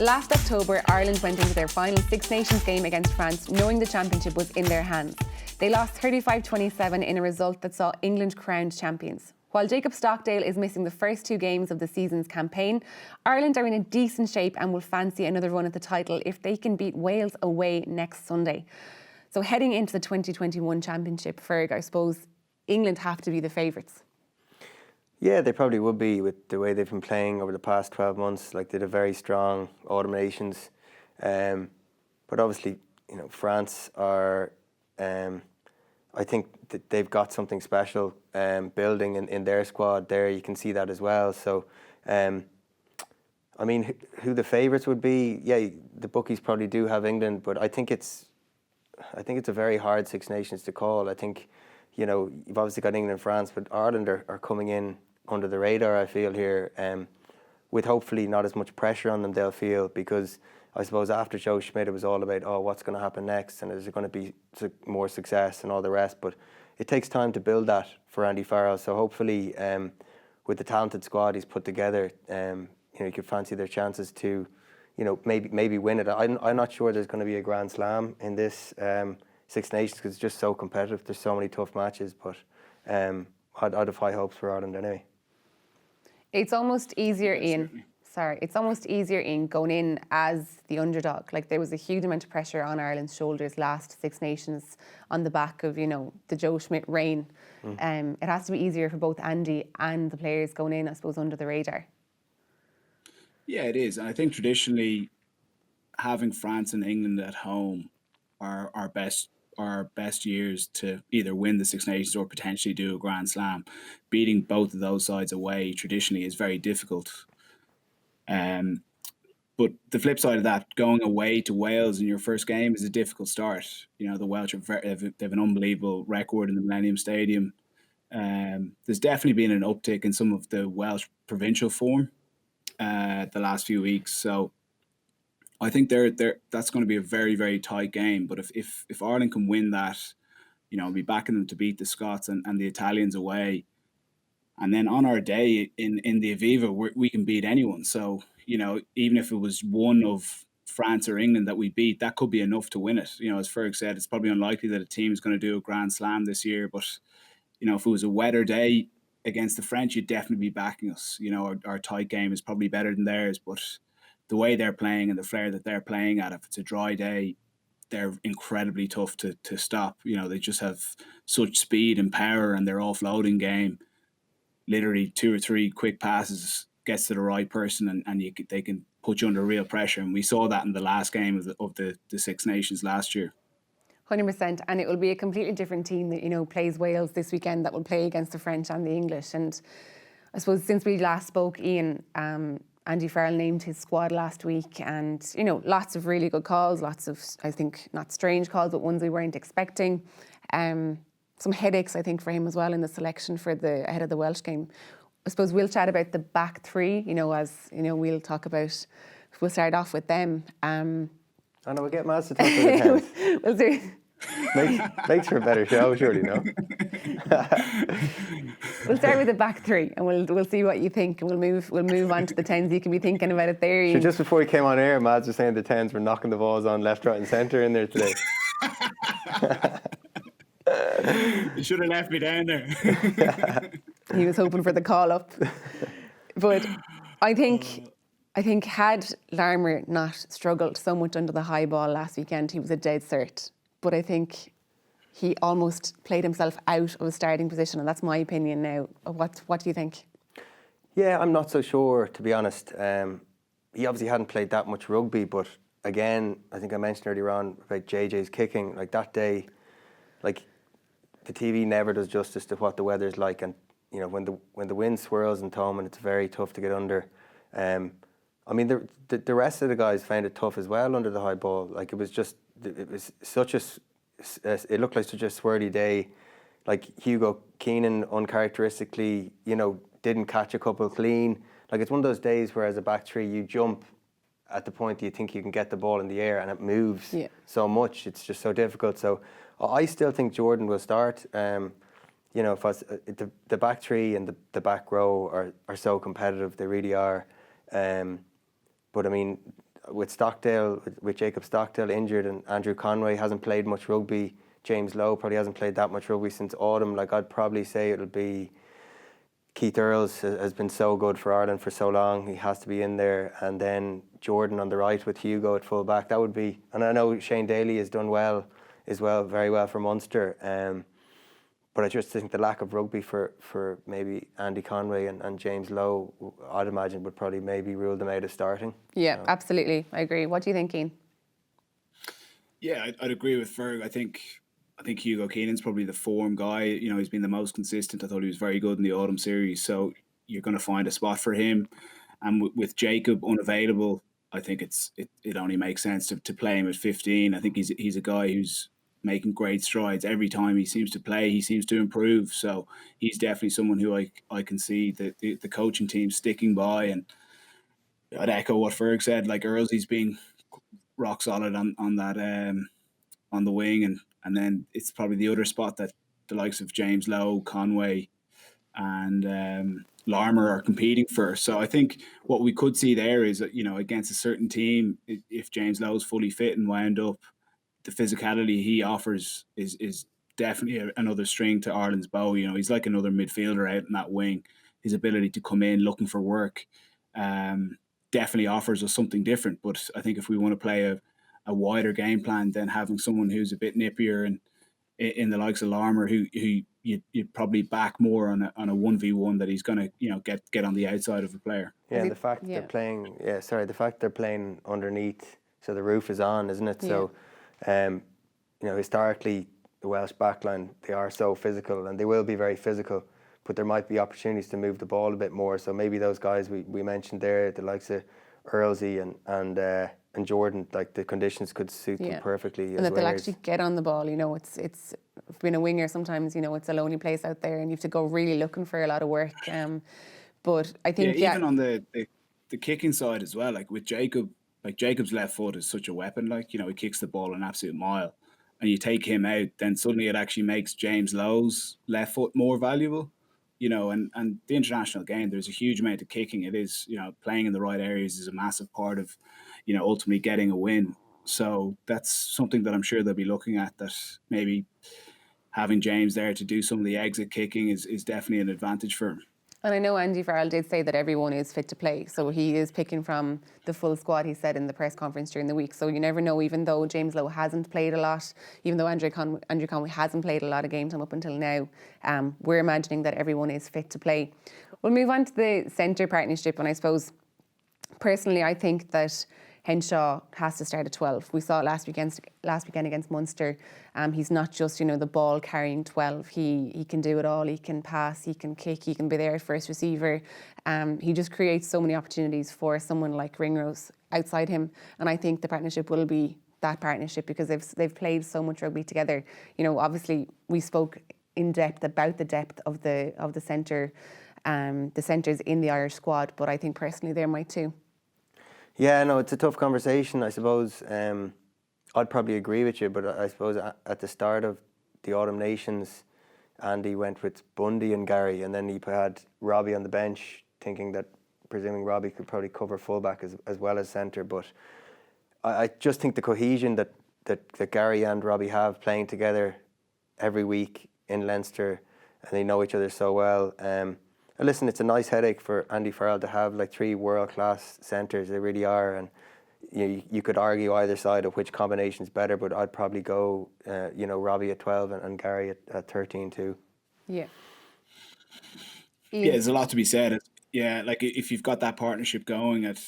Last October, Ireland went into their final Six Nations game against France, knowing the championship was in their hands. They lost 35-27 in a result that saw England crowned champions. While Jacob Stockdale is missing the first two games of the season's campaign, Ireland are in a decent shape and will fancy another run at the title if they can beat Wales away next Sunday. So heading into the 2021 championship, Ferg, I suppose England have to be the favourites. Yeah, they probably would be with the way they've been playing over the past 12 months. Like, they had a very strong autumn nations. But obviously, France are, I think that they've got something special building in their squad there. You can see that as well. So I mean, who the favourites would be? Yeah, the bookies probably do have England, but I think it's a very hard Six Nations to call. I think, you've obviously got England and France, but Ireland are coming in under the radar, I feel, here, with hopefully not as much pressure on them they'll feel, because I suppose after Joe Schmidt it was all about, what's going to happen next, and is there going to be more success and all the rest, but it takes time to build that for Andy Farrell, so hopefully with the talented squad he's put together, you could fancy their chances to, maybe win it. I'm not sure there's going to be a Grand Slam in this Six Nations because it's just so competitive. There's so many tough matches, but I'd have high hopes for Ireland anyway. It's almost easier, Ian. It's almost easier in going in as the underdog. Like, there was a huge amount of pressure on Ireland's shoulders last Six Nations on the back of, the Joe Schmidt reign. It has to be easier for both Andy and the players going in, I suppose, under the radar. Yeah, it is. And I think traditionally having France and England at home are our best years to either win the Six Nations or potentially do a Grand Slam. Beating both of those sides away traditionally is very difficult. But the flip side of that, going away to Wales in your first game is a difficult start. The Welsh they have an unbelievable record in the Millennium Stadium. There's definitely been an uptick in some of the Welsh provincial form the last few weeks. So I think that's going to be a very, very tight game. But if Ireland can win that, I'll be backing them to beat the Scots and the Italians away. And then on our day in the Aviva, we can beat anyone. So, even if it was one of France or England that we beat, that could be enough to win it. As Ferg said, it's probably unlikely that a team is going to do a Grand Slam this year. But, if it was a wetter day against the French, you'd definitely be backing us. Our tight game is probably better than theirs. But the way they're playing and the flair that they're playing at, if it's a dry day, they're incredibly tough to stop. They just have such speed and power, and their offloading game, literally 2 or 3 quick passes gets to the right person, and they can put you under real pressure. And we saw that in the last game of the Six Nations last year. 100%, and it will be a completely different team that plays Wales this weekend that will play against the French and the English. And I suppose since we last spoke, Ian, Andy Farrell named his squad last week, and lots of really good calls, lots of, I think, not strange calls, but ones we weren't expecting. Some headaches, I think, for him as well in the selection for ahead of the Welsh game. I suppose we'll chat about the back three, we'll talk about. We'll start off with them. I know we'll get Maz to talk about the We'll do. Makes for a better show, surely, no? We'll start with the back three, and we'll see what you think, and we'll move on to the tens. You can be thinking about it there. So just before we came on air, Mads was saying the tens were knocking the balls on left, right, and centre in there today. You should have left me down there. He was hoping for the call up, but I think had Larmour not struggled so much under the high ball last weekend, he was a dead cert. But I think he almost played himself out of a starting position, and that's my opinion now. What do you think? Yeah, I'm not so sure, to be honest. He obviously hadn't played that much rugby, but again, I think I mentioned earlier on about JJ's kicking. Like that day, like the TV never does justice to what the weather's like, and when the wind swirls in Thomond, it's very tough to get under. I mean, the rest of the guys found it tough as well under the high ball. Like it was such a, it looked like such a swirly day. Like Hugo Keenan uncharacteristically, didn't catch a couple clean. Like it's one of those days where as a back three, you jump at the point that you think you can get the ball in the air and it moves so much. It's just so difficult. So I still think Jordan will start. If the back three and the back row are so competitive, they really are. But I mean, with Jacob Stockdale injured and Andrew Conway hasn't played much rugby, James Lowe probably hasn't played that much rugby since autumn. Like I'd probably say it'll be Keith Earls has been so good for Ireland for so long. He has to be in there, and then Jordan on the right with Hugo at full back. That would be, and I know Shane Daly has done very well for Munster. But I just think the lack of rugby for maybe Andy Conway and James Lowe, I'd imagine, would probably maybe rule them out of starting. Yeah, absolutely. I agree. What do you think, Ian? Yeah, I'd agree with Ferg. I think Hugo Keenan's probably the form guy. He's been the most consistent. I thought he was very good in the autumn series. So you're going to find a spot for him. And with Jacob unavailable, I think it only makes sense to play him at 15. I think he's a guy who's making great strides every time he seems to play. He seems to improve. So he's definitely someone who I can see the coaching team sticking by. And I'd echo what Ferg said. Like Earlsy's been rock solid on that on the wing, and then it's probably the other spot that the likes of James Lowe, Conway, and Larmour are competing for. So I think what we could see there is that, against a certain team, if James Lowe's fully fit and wound up, the physicality he offers is definitely another string to Ireland's bow. He's like another midfielder out in that wing. His ability to come in looking for work definitely offers us something different. But I think if we want to play a wider game plan, then having someone who's a bit nippier and in the likes of Larmour, who you'd probably back more on a 1v1, that he's going to get on the outside of a player. Yeah, and the fact they're playing underneath, so the roof is on, isn't it? So, historically, the Welsh backline, they are so physical, and they will be very physical, but there might be opportunities to move the ball a bit more. So maybe those guys we mentioned there, the likes of Earlsy and Jordan, like the conditions could suit them perfectly. And that they'll actually get on the ball. It's being a winger sometimes, it's a lonely place out there, and you have to go really looking for a lot of work. But I think even on the kicking side as well, like with Jacob, like Jacob's left foot is such a weapon. Like, he kicks the ball an absolute mile, and you take him out, then suddenly it actually makes James Lowe's left foot more valuable. And the international game, there's a huge amount of kicking. It is, playing in the right areas is a massive part of, ultimately getting a win. So that's something that I'm sure they'll be looking at, that maybe having James there to do some of the exit kicking is definitely an advantage for him. And I know Andy Farrell did say that everyone is fit to play. So he is picking from the full squad, he said in the press conference during the week. So you never know, even though James Lowe hasn't played a lot, even though Andrew Conway hasn't played a lot of game time up until now, we're imagining that everyone is fit to play. We'll move on to the centre partnership. And I suppose, personally, I think that Henshaw has to start at 12. We saw it last weekend against Munster. He's not just, the ball carrying 12. He can do it all. He can pass, he can kick, he can be there at first receiver. He just creates so many opportunities for someone like Ringrose outside him. And I think the partnership will be that partnership, because they've played so much rugby together. Obviously we spoke in depth about the depth of the centre, the centres in the Irish squad, but I think personally they might too. Yeah, no, it's a tough conversation. I suppose I'd probably agree with you, but I suppose at the start of the Autumn Nations, Andy went with Bundy and Gary, and then he had Robbie on the bench, presuming Robbie could probably cover fullback as well as centre. But I just think the cohesion that Gary and Robbie have playing together every week in Leinster, and they know each other so well. And listen, it's a nice headache for Andy Farrell to have like three world-class centres. They really are, and you could argue either side of which combination is better, but I'd probably go, Robbie at 12 and Gary at 13 too. Yeah. Yeah, there's a lot to be said. Yeah, like if you've got that partnership going at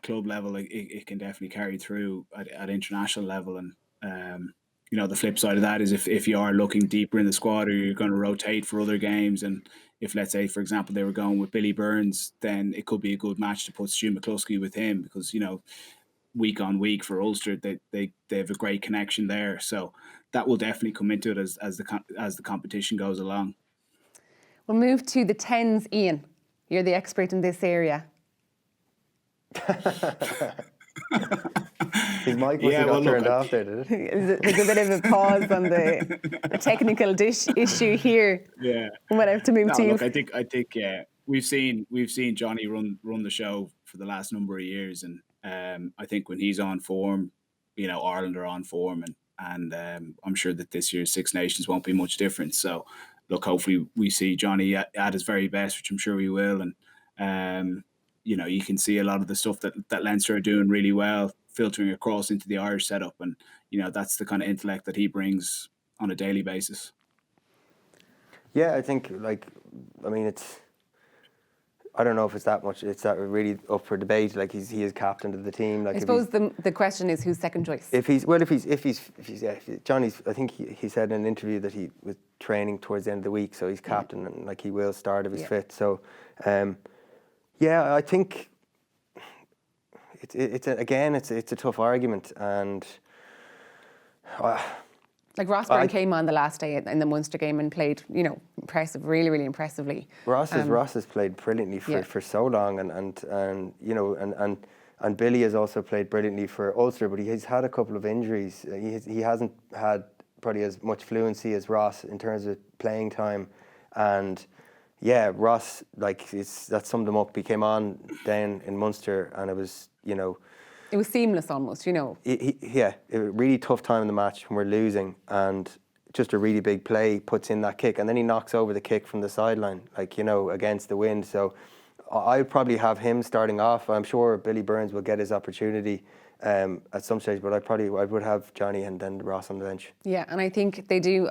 club level, it can definitely carry through at international level. And the flip side of that is if you are looking deeper in the squad, or you're going to rotate for other games, and if, let's say, for example, they were going with Billy Burns, then it could be a good match to put Stu McCluskey with him, because, week on week for Ulster, they have a great connection there. So that will definitely come into it as the competition goes along. We'll move to the 10s, Ian. You're the expert in this area. His mic must have got turned off there, did it? There's a bit of a pause on the technical issue here. Yeah. We might have to move to you. Look, I think we've seen Johnny run the show for the last number of years, and I think when he's on form, Ireland are on form, and I'm sure that this year's Six Nations won't be much different. So, look, hopefully we see Johnny at his very best, which I'm sure we will, and you can see a lot of the stuff that Leinster are doing really well filtering across into the Irish setup, and that's the kind of intellect that he brings on a daily basis. Yeah, I think I don't know if it's that really up for debate. Like he is captain of the team. Like I suppose the question is who's second choice. If Johnny's, I think he said in an interview that he was training towards the end of the week, so he's captain and he will start if he's fit. So, I think it's a tough argument, and like Rossburn came on the last day in the Munster game and played, impressive, really, really impressively. Ross has played brilliantly for so long, and Billy has also played brilliantly for Ulster, but he's had a couple of injuries. He hasn't had probably as much fluency as Ross in terms of playing time, and yeah, Ross, that summed him up. He came on down in Munster, and it was it was seamless almost, a really tough time in the match when we're losing, and just a really big play puts in that kick, and then he knocks over the kick from the sideline, against the wind. So I'd probably have him starting off. I'm sure Billy Burns will get his opportunity at some stage, but I would have Johnny and then Ross on the bench. Yeah, and I think they do.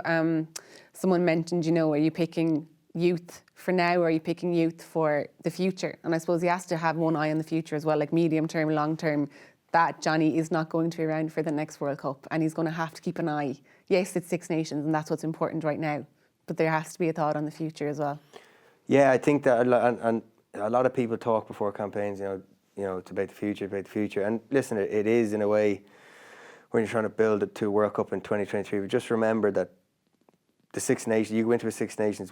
Someone mentioned, are you picking youth for now, or are you picking youth for the future? And I suppose he has to have one eye on the future as well, like medium term, long term, that Johnny is not going to be around for the next World Cup, and he's going to have to keep an eye. Yes, it's Six Nations, and that's what's important right now, but there has to be a thought on the future as well. Yeah, I think that, and a lot of people talk before campaigns, it's about the future. And listen, it is in a way when you're trying to build it to a World Cup in 2023. But just remember that the Six Nations, you go into a Six Nations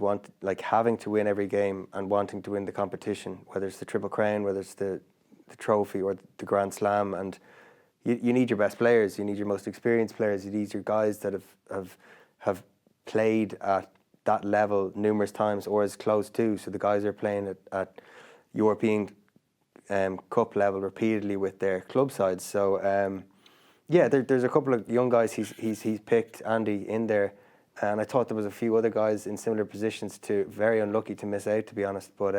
having to win every game and wanting to win the competition, whether it's the Triple Crown, whether it's the trophy or the Grand Slam, and you need your best players, you need your most experienced players, you need your guys that have played at that level numerous times or as close to. So the guys are playing at European Cup level repeatedly with their club sides. So there's a couple of young guys he's picked, Andy, in there, and I thought there was a few other guys in similar positions very unlucky to miss out, to be honest. But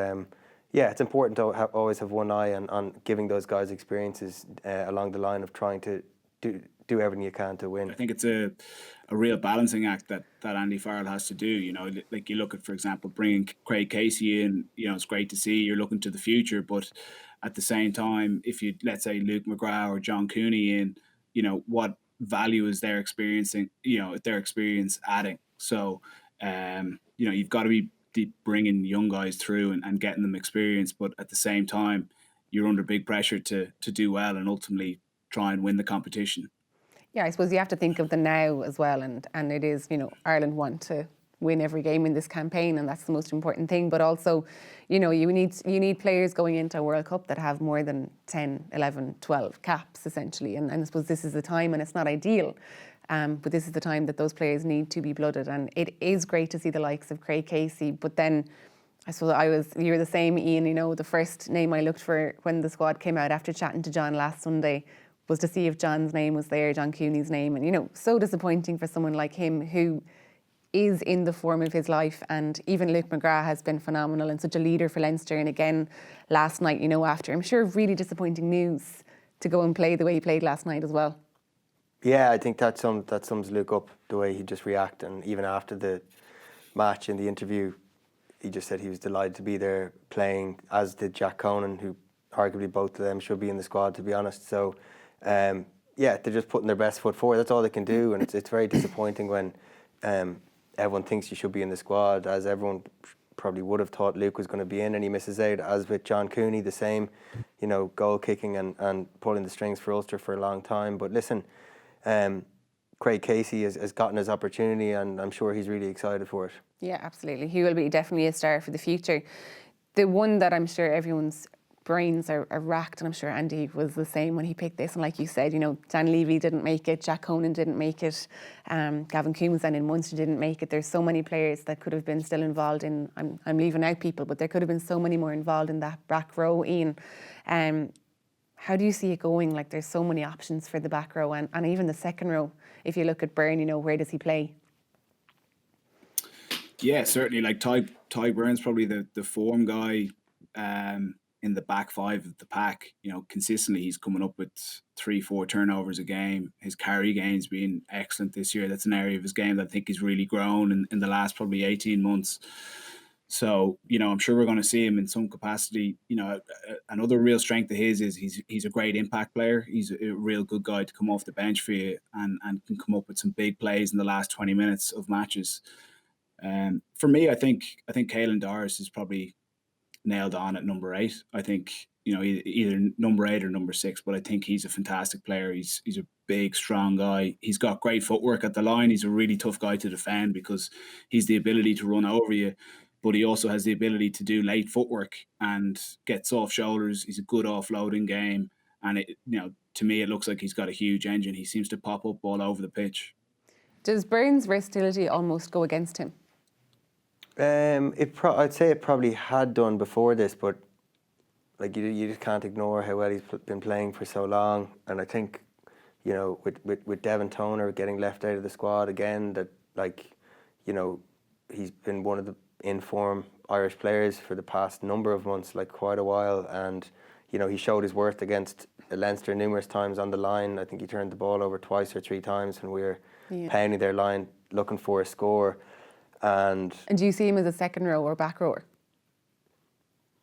it's important to always have one eye on giving those guys experiences along the line of trying to do everything you can to win. I think it's a real balancing act that Andy Farrell has to do. Like you look at, for example, bringing Craig Casey in. It's great to see you're looking to the future, but at the same time, if you, let's say, Luke McGrath or John Cooney in, what value is their experience adding? So you've got to be bringing young guys through and getting them experience, but at the same time, you're under big pressure to do well and ultimately try and win the competition. Yeah, I suppose you have to think of the now as well, and it is, Ireland want to win every game in this campaign, and that's the most important thing. But also, you need players going into a World Cup that have more than 10, 11, 12 caps, essentially. And I suppose this is the time, and it's not ideal, but this is the time that those players need to be blooded. And it is great to see the likes of Craig Casey, but then I suppose you were the same, Ian. The first name I looked for when the squad came out after chatting to John last Sunday was to see if John's name was there, John Cooney's name. And, so disappointing for someone like him who is in the form of his life. And even Luke McGrath has been phenomenal and such a leader for Leinster. And again, last night, after, I'm sure, really disappointing news, to go and play the way he played last night as well. Yeah, I think that sums Luke up, the way he just reacted. And even after the match, in the interview, he just said he was delighted to be there playing, as did Jack Conan, who arguably both of them should be in the squad, to be honest. So, they're just putting their best foot forward. That's all they can do, and it's very disappointing when everyone thinks you should be in the squad, as everyone probably would have thought Luke was going to be in, and he misses out. As with John Cooney, the same, goal kicking and pulling the strings for Ulster for a long time. But listen, Craig Casey has gotten his opportunity, and I'm sure he's really excited for it. Yeah, absolutely. He will be definitely a star for the future. The one that I'm sure everyone's brains are racked, and I'm sure Andy was the same when he picked this. And like you said, Dan Levy didn't make it, Jack Conan didn't make it, Gavin Coombs and in Munster didn't make it. There's so many players that could have been still involved in, I'm leaving out people, but there could have been so many more involved in that back row, Ian. How do you see it going? Like, there's so many options for the back row and even the second row. If you look at Byrne, where does he play? Yeah, certainly. Like Ty Burns, probably the form guy in the back five of the pack. Consistently he's coming up with 3-4 turnovers a game. His carry game's been excellent this year. That's an area of his game that I think he's really grown in the last probably 18 months. So, I'm sure we're going to see him in some capacity. Another real strength of his is he's a great impact player. He's a real good guy to come off the bench for you and can come up with some big plays in the last 20 minutes of matches. For me, I think Caelan Doris is probably nailed on at number 8. I think, either number 8 or number 6. But I think he's a fantastic player. He's a big, strong guy. He's got great footwork at the line. He's a really tough guy to defend because he's the ability to run over you, but he also has the ability to do late footwork and get soft shoulders. He's a good offloading game, and to me, it looks like he's got a huge engine. He seems to pop up all over the pitch. Does Byrne's versatility almost go against him? I'd say it probably had done before this, but like you just can't ignore how well he's been playing for so long. And I think, with Devon Toner getting left out of the squad again, that he's been one of the in-form Irish players for the past number of months, like quite a while. And, he showed his worth against Leinster numerous times on the line. I think he turned the ball over twice or 3 times when we were pounding their line looking for a score. And do you see him as a second row or back rower?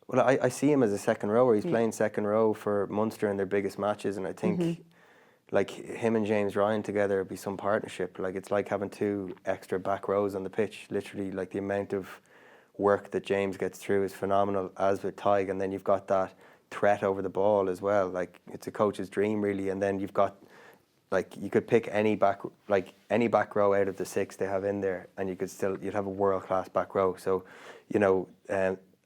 Well, I see him as a second rower. He's playing second row for Munster in their biggest matches, and I think like him and James Ryan together would be some partnership. Like it's like having 2 extra back rows on the pitch. Literally, like the amount of work that James gets through is phenomenal, as with Tig, and then you've got that threat over the ball as well. Like it's a coach's dream really, and then you've got you could pick any back row out of the 6 they have in there, and you'd have a world-class back row. So,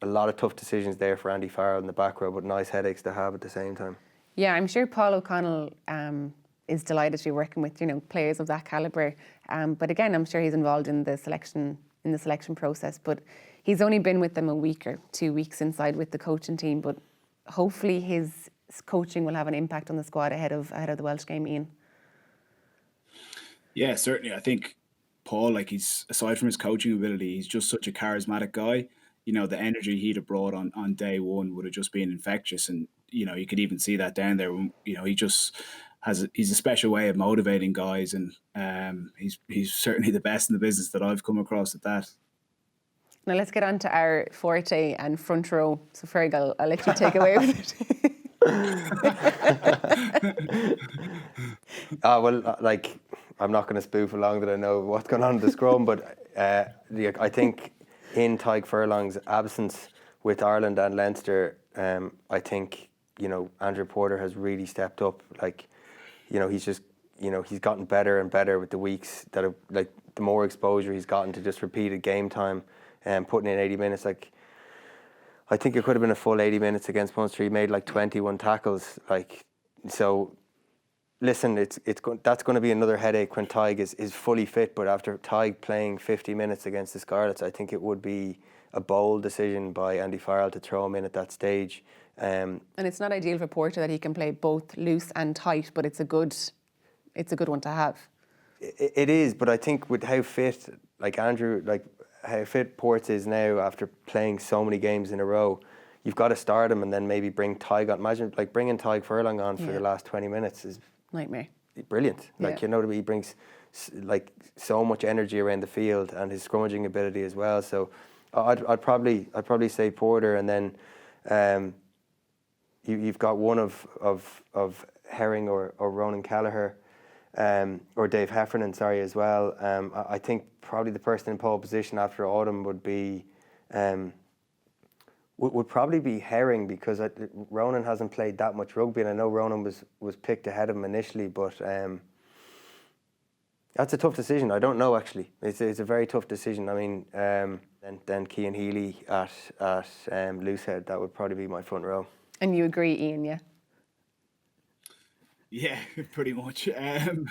a lot of tough decisions there for Andy Farrell in the back row, but nice headaches to have at the same time. Yeah, I'm sure Paul O'Connell is delighted to be working with players of that calibre. But again, I'm sure he's involved in the selection process. But he's only been with them a week or 2 weeks inside with the coaching team. But hopefully his coaching will have an impact on the squad ahead of the Welsh game, Ian. Yeah, certainly. I think Paul, he's, aside from his coaching ability, he's just such a charismatic guy. The energy he'd have brought on day one would have just been infectious. And, you could even see that down there. He just he's a special way of motivating guys. And he's certainly the best in the business that I've come across at that. Now let's get on to our forte and front row. So Fergal, I'll let you take away with it. I'm not going to spoof along that I know what's going on in the scrum, but I think in Tadhg Furlong's absence with Ireland and Leinster, I think, Andrew Porter has really stepped up. He's just, he's gotten better and better with the weeks that have, the more exposure he's gotten to just repeated game time and putting in 80 minutes. I think it could have been a full 80 minutes against Munster. He made 21 tackles. So listen, that's going to be another headache when Tadhg is fully fit. But after Tadhg playing 50 minutes against the Scarlets, I think it would be a bold decision by Andy Farrell to throw him in at that stage. And it's not ideal for Porter that he can play both loose and tight, but it's a good one to have. It is, but I think with how fit, how fit Ports is now after playing so many games in a row, you've got to start him and then maybe bring Tadhg on. Imagine bringing Tadhg Furlong on for the last 20 minutes is nightmare. Brilliant. He brings so much energy around the field and his scrummaging ability as well. So I'd probably say Porter, and then you've got one of Herring or Ronan Gallagher. Or Dave Heffernan, as well. I think probably the person in pole position after autumn would be would probably be Herring, because Ronan hasn't played that much rugby, and I know Ronan was picked ahead of him initially, but that's a tough decision. I don't know, actually. It's a very tough decision. I mean, then Cian Healy at Loosehead, that would probably be my front row. And you agree, Ian, yeah? Yeah, pretty much. It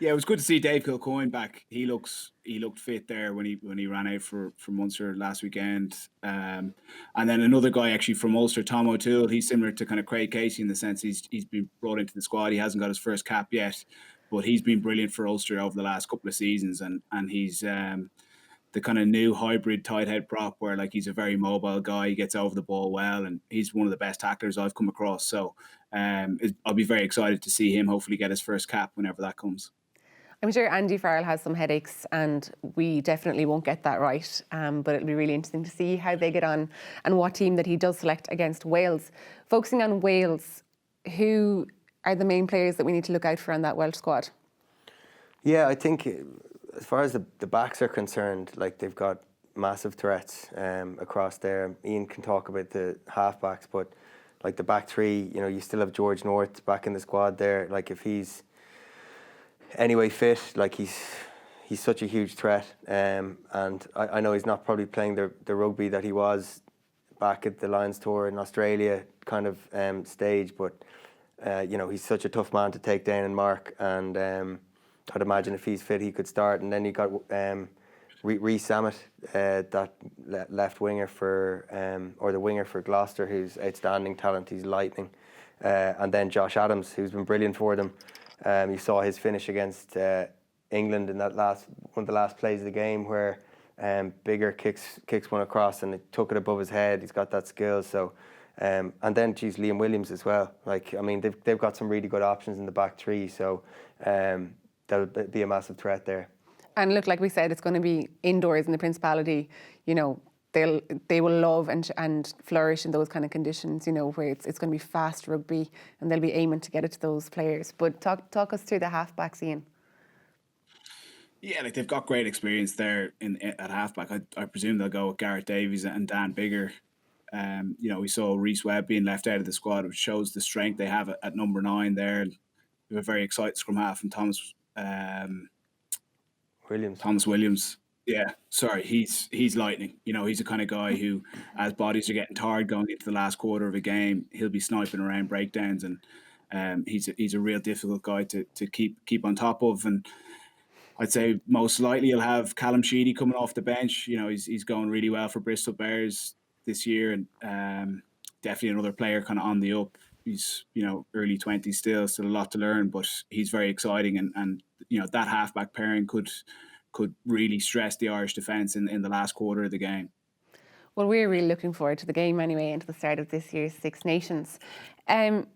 was good to see Dave Kilcoyne back. He looked fit there when he ran out for Munster last weekend. And then another guy actually from Ulster, Tom O'Toole. He's similar to kind of Craig Casey in the sense he's been brought into the squad. He hasn't got his first cap yet, but he's been brilliant for Ulster over the last couple of seasons, and he's the kind of new hybrid tight head prop where he's a very mobile guy. He gets over the ball well, and he's one of the best tacklers I've come across. So I'll be very excited to see him hopefully get his first cap whenever that comes. I'm sure Andy Farrell has some headaches, and we definitely won't get that right. But it'll be really interesting to see how they get on and what team that he does select against Wales. Focusing on Wales, who are the main players that we need to look out for on that Welsh squad? Yeah, I think as far as the backs are concerned, they've got massive threats across there. Ian can talk about the half-backs, but like the back three, you know, you still have George North back in the squad there. Like if he's anyway fit, like he's such a huge threat. And I know he's not probably playing the rugby that he was back at the Lions tour in Australia kind of stage, but you know, he's such a tough man to take down and mark, and I'd imagine if he's fit he could start. And then you got Rhys Sammet, that left winger for or the winger for Gloucester, who's outstanding talent. He's lightning. And then Josh Adams, who's been brilliant for them. You saw his finish against England in that one of the last plays of the game, where Bigger kicks one across and it took it above his head. He's got that skill. So, and then Liam Williams as well. Like, I mean, they've got some really good options in the back three. So that'll be a massive threat there. And look, like we said, it's going to be indoors in the Principality. You know, they will love and flourish in those kind of conditions. You know, where it's going to be fast rugby, and they'll be aiming to get it to those players. But talk us through the halfbacks, Ian. Yeah, like they've got great experience there at halfback. I presume they'll go with Gareth Davies and Dan Bigger. You know, we saw Rhys Webb being left out of the squad, which shows the strength they have at number 9 there. We have a very excited scrum half from Thomas Williams. Yeah, sorry, he's lightning. You know, he's the kind of guy who, as bodies are getting tired going into the last quarter of a game, he'll be sniping around breakdowns, and he's a real difficult guy to keep on top of. And I'd say most likely you'll have Callum Sheedy coming off the bench. You know, he's going really well for Bristol Bears this year, and definitely another player kind of on the up. He's, you know, early 20s still a lot to learn, but he's very exciting, and you know, that halfback pairing could really stress the Irish defence in the last quarter of the game. Well, we're really looking forward to the game anyway, and to the start of this year's Six Nations. Ian,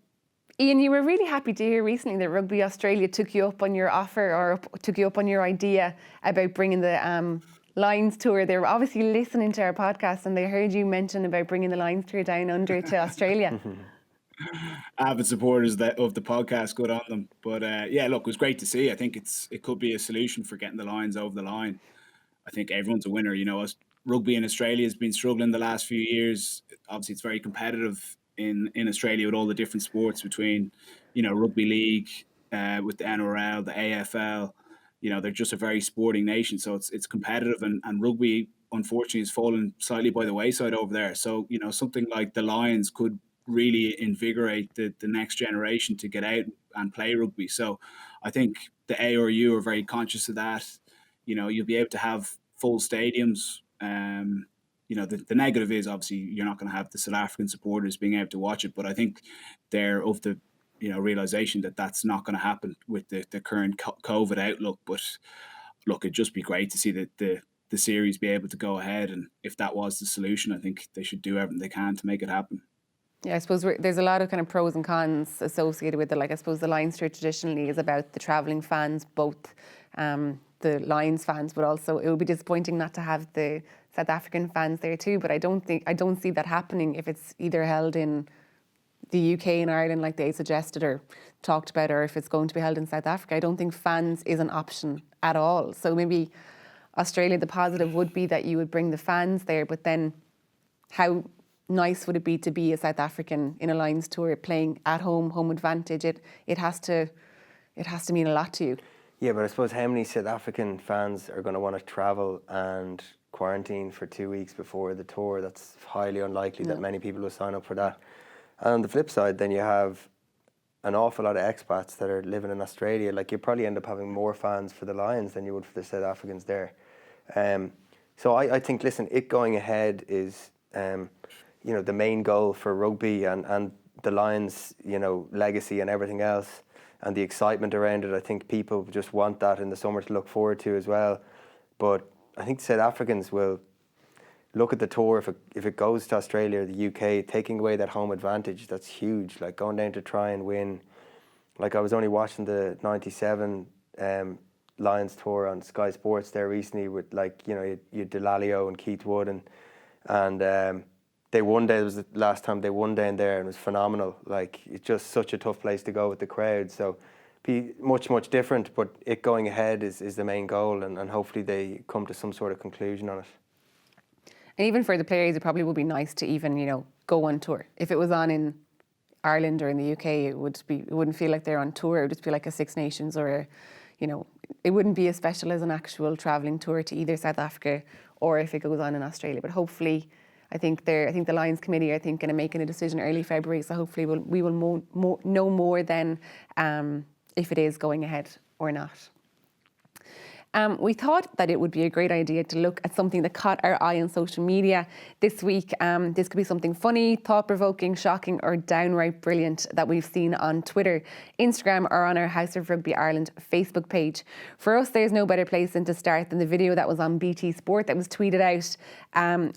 you were really happy to hear recently that Rugby Australia took you up on your offer, or took you up on your idea about bringing the Lions tour. They were obviously listening to our podcast, and they heard you mention about bringing the Lions tour down under to Australia. Avid supporters of the podcast, good on them. But yeah, look, it was great to see. I think it could be a solution for getting the Lions over the line. I think everyone's a winner. You know, rugby in Australia has been struggling the last few years. Obviously, it's very competitive in Australia with all the different sports between, you know, rugby league, with the NRL, the AFL. You know, they're just a very sporting nation, so it's competitive, and rugby unfortunately has fallen slightly by the wayside over there. So, you know, something like the Lions could really invigorate the next generation to get out and play rugby. So I think the ARU are very conscious of that. You know, you'll be able to have full stadiums. You know, the negative is obviously you're not going to have the South African supporters being able to watch it, but I think they're of the, you know, realization that that's not going to happen with the current COVID outlook. But look, it'd just be great to see that the series be able to go ahead, and if that was the solution, I think they should do everything they can to make it happen. Yeah, I suppose there's a lot of kind of pros and cons associated with it. Like, I suppose the Lions tour traditionally is about the travelling fans, both the Lions fans, but also it would be disappointing not to have the South African fans there too. But I don't see that happening if it's either held in the UK and Ireland, like they suggested or talked about, or if it's going to be held in South Africa. I don't think fans is an option at all. So maybe Australia, the positive would be that you would bring the fans there, but then how nice would it be to be a South African in a Lions tour playing at home advantage? It has to mean a lot to you. Yeah, but I suppose how many South African fans are going to want to travel and quarantine for 2 weeks before the tour? That's highly unlikely that many people will sign up for that. And on the flip side, then you have an awful lot of expats that are living in Australia. Like, you probably end up having more fans for the Lions than you would for the South Africans there. So I think, listen, it going ahead is, you know, the main goal for rugby and the Lions, you know, legacy and everything else, and the excitement around it. I think people just want that in the summer to look forward to as well. But I think the South Africans will look at the tour, if it goes to Australia or the UK, taking away that home advantage, that's huge. Like, going down to try and win. Like, I was only watching the 97 Lions tour on Sky Sports there recently with, like, you know, you had Delalio and Keith Wood, and they won there. It was the last time they won down there, and it was phenomenal. Like, it's just such a tough place to go with the crowd. So be much different, but it going ahead is the main goal, and hopefully they come to some sort of conclusion on it. And even for the players, it probably would be nice to even, you know, go on tour. If it was on in Ireland or in the UK, it wouldn't feel like they're on tour. It would just be like a Six Nations or it wouldn't be as special as an actual travelling tour to either South Africa or if it goes on in Australia. But hopefully, I think the Lions Committee are thinking of making a decision early February. So hopefully we will know more then if it is going ahead or not. We thought that it would be a great idea to look at something that caught our eye on social media this week. This could be something funny, thought-provoking, shocking or downright brilliant that we've seen on Twitter, Instagram or on our House of Rugby Ireland Facebook page. For us, there's no better place than to start than the video that was on BT Sport that was tweeted out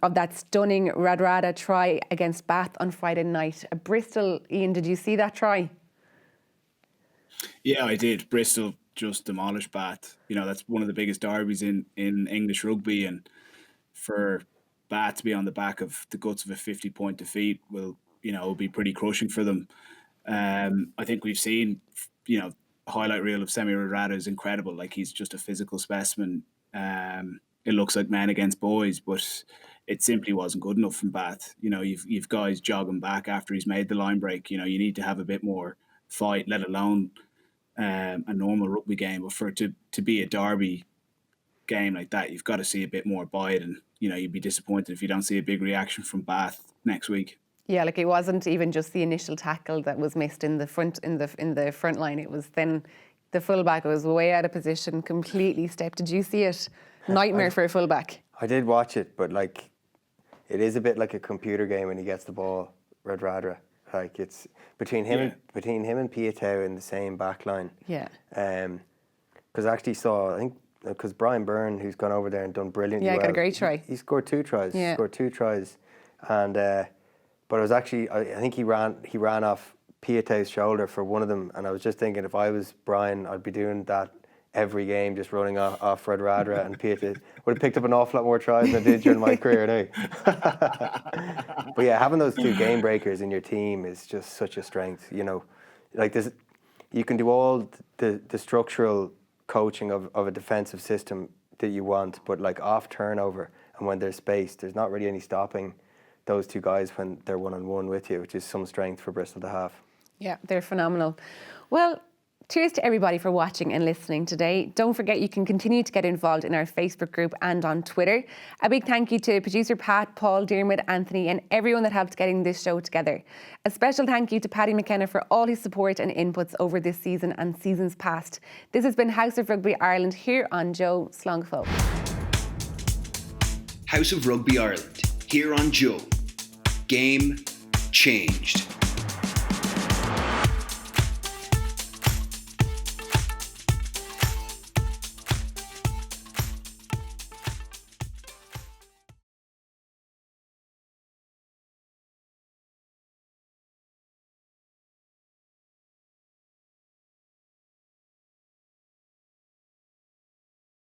of that stunning Radradra try against Bath on Friday night. Bristol, Ian, did you see that try? Yeah, I did. Bristol just demolished Bath. That's one of the biggest derbies in English rugby, and for Bath to be on the back of the guts of a 50-point defeat will be pretty crushing for them. I think we've seen, a highlight reel of Semi Radradra is incredible. Like, he's just a physical specimen. It looks like men against boys, but it simply wasn't good enough from Bath. You've guys jogging back after he's made the line break. You need to have a bit more fight, let alone a normal rugby game. But for it to be a derby game like that, you've got to see a bit more by it, and you'd be disappointed if you don't see a big reaction from Bath next week. Yeah, like it wasn't even just the initial tackle that was missed in the front line. It was then the fullback was way out of position, completely stepped. Did you see it? Nightmare for a fullback. I did watch it, but it is a bit like a computer game when he gets the ball, Radradra. Like, it's between him and Pietau in the same back line. Yeah. Because I actually saw, I think, because Brian Byrne, who's gone over there and done brilliantly well. Yeah, got a great try. He scored 2 tries. Yeah. Scored 2 tries. And, but it was actually, I think he ran off Pietau's shoulder for one of them. And I was just thinking, if I was Brian, I'd be doing that every game, just running off Radradra, and Pietau would have picked up an awful lot more tries than I did during my career now. But yeah, having those 2 game breakers in your team is just such a strength. Like this, you can do all the structural coaching of a defensive system that you want, but like off turnover and when there's space, there's not really any stopping those 2 guys when they're one-on-one with you, which is some strength for Bristol to have. Yeah, they're phenomenal. Well, cheers to everybody for watching and listening today. Don't forget you can continue to get involved in our Facebook group and on Twitter. A big thank you to producer Pat, Paul, Dermot, Anthony and everyone that helped getting this show together. A special thank you to Paddy McKenna for all his support and inputs over this season and seasons past. This has been House of Rugby Ireland here on Joe. Slán go House of Rugby Ireland here on Joe. Game changed.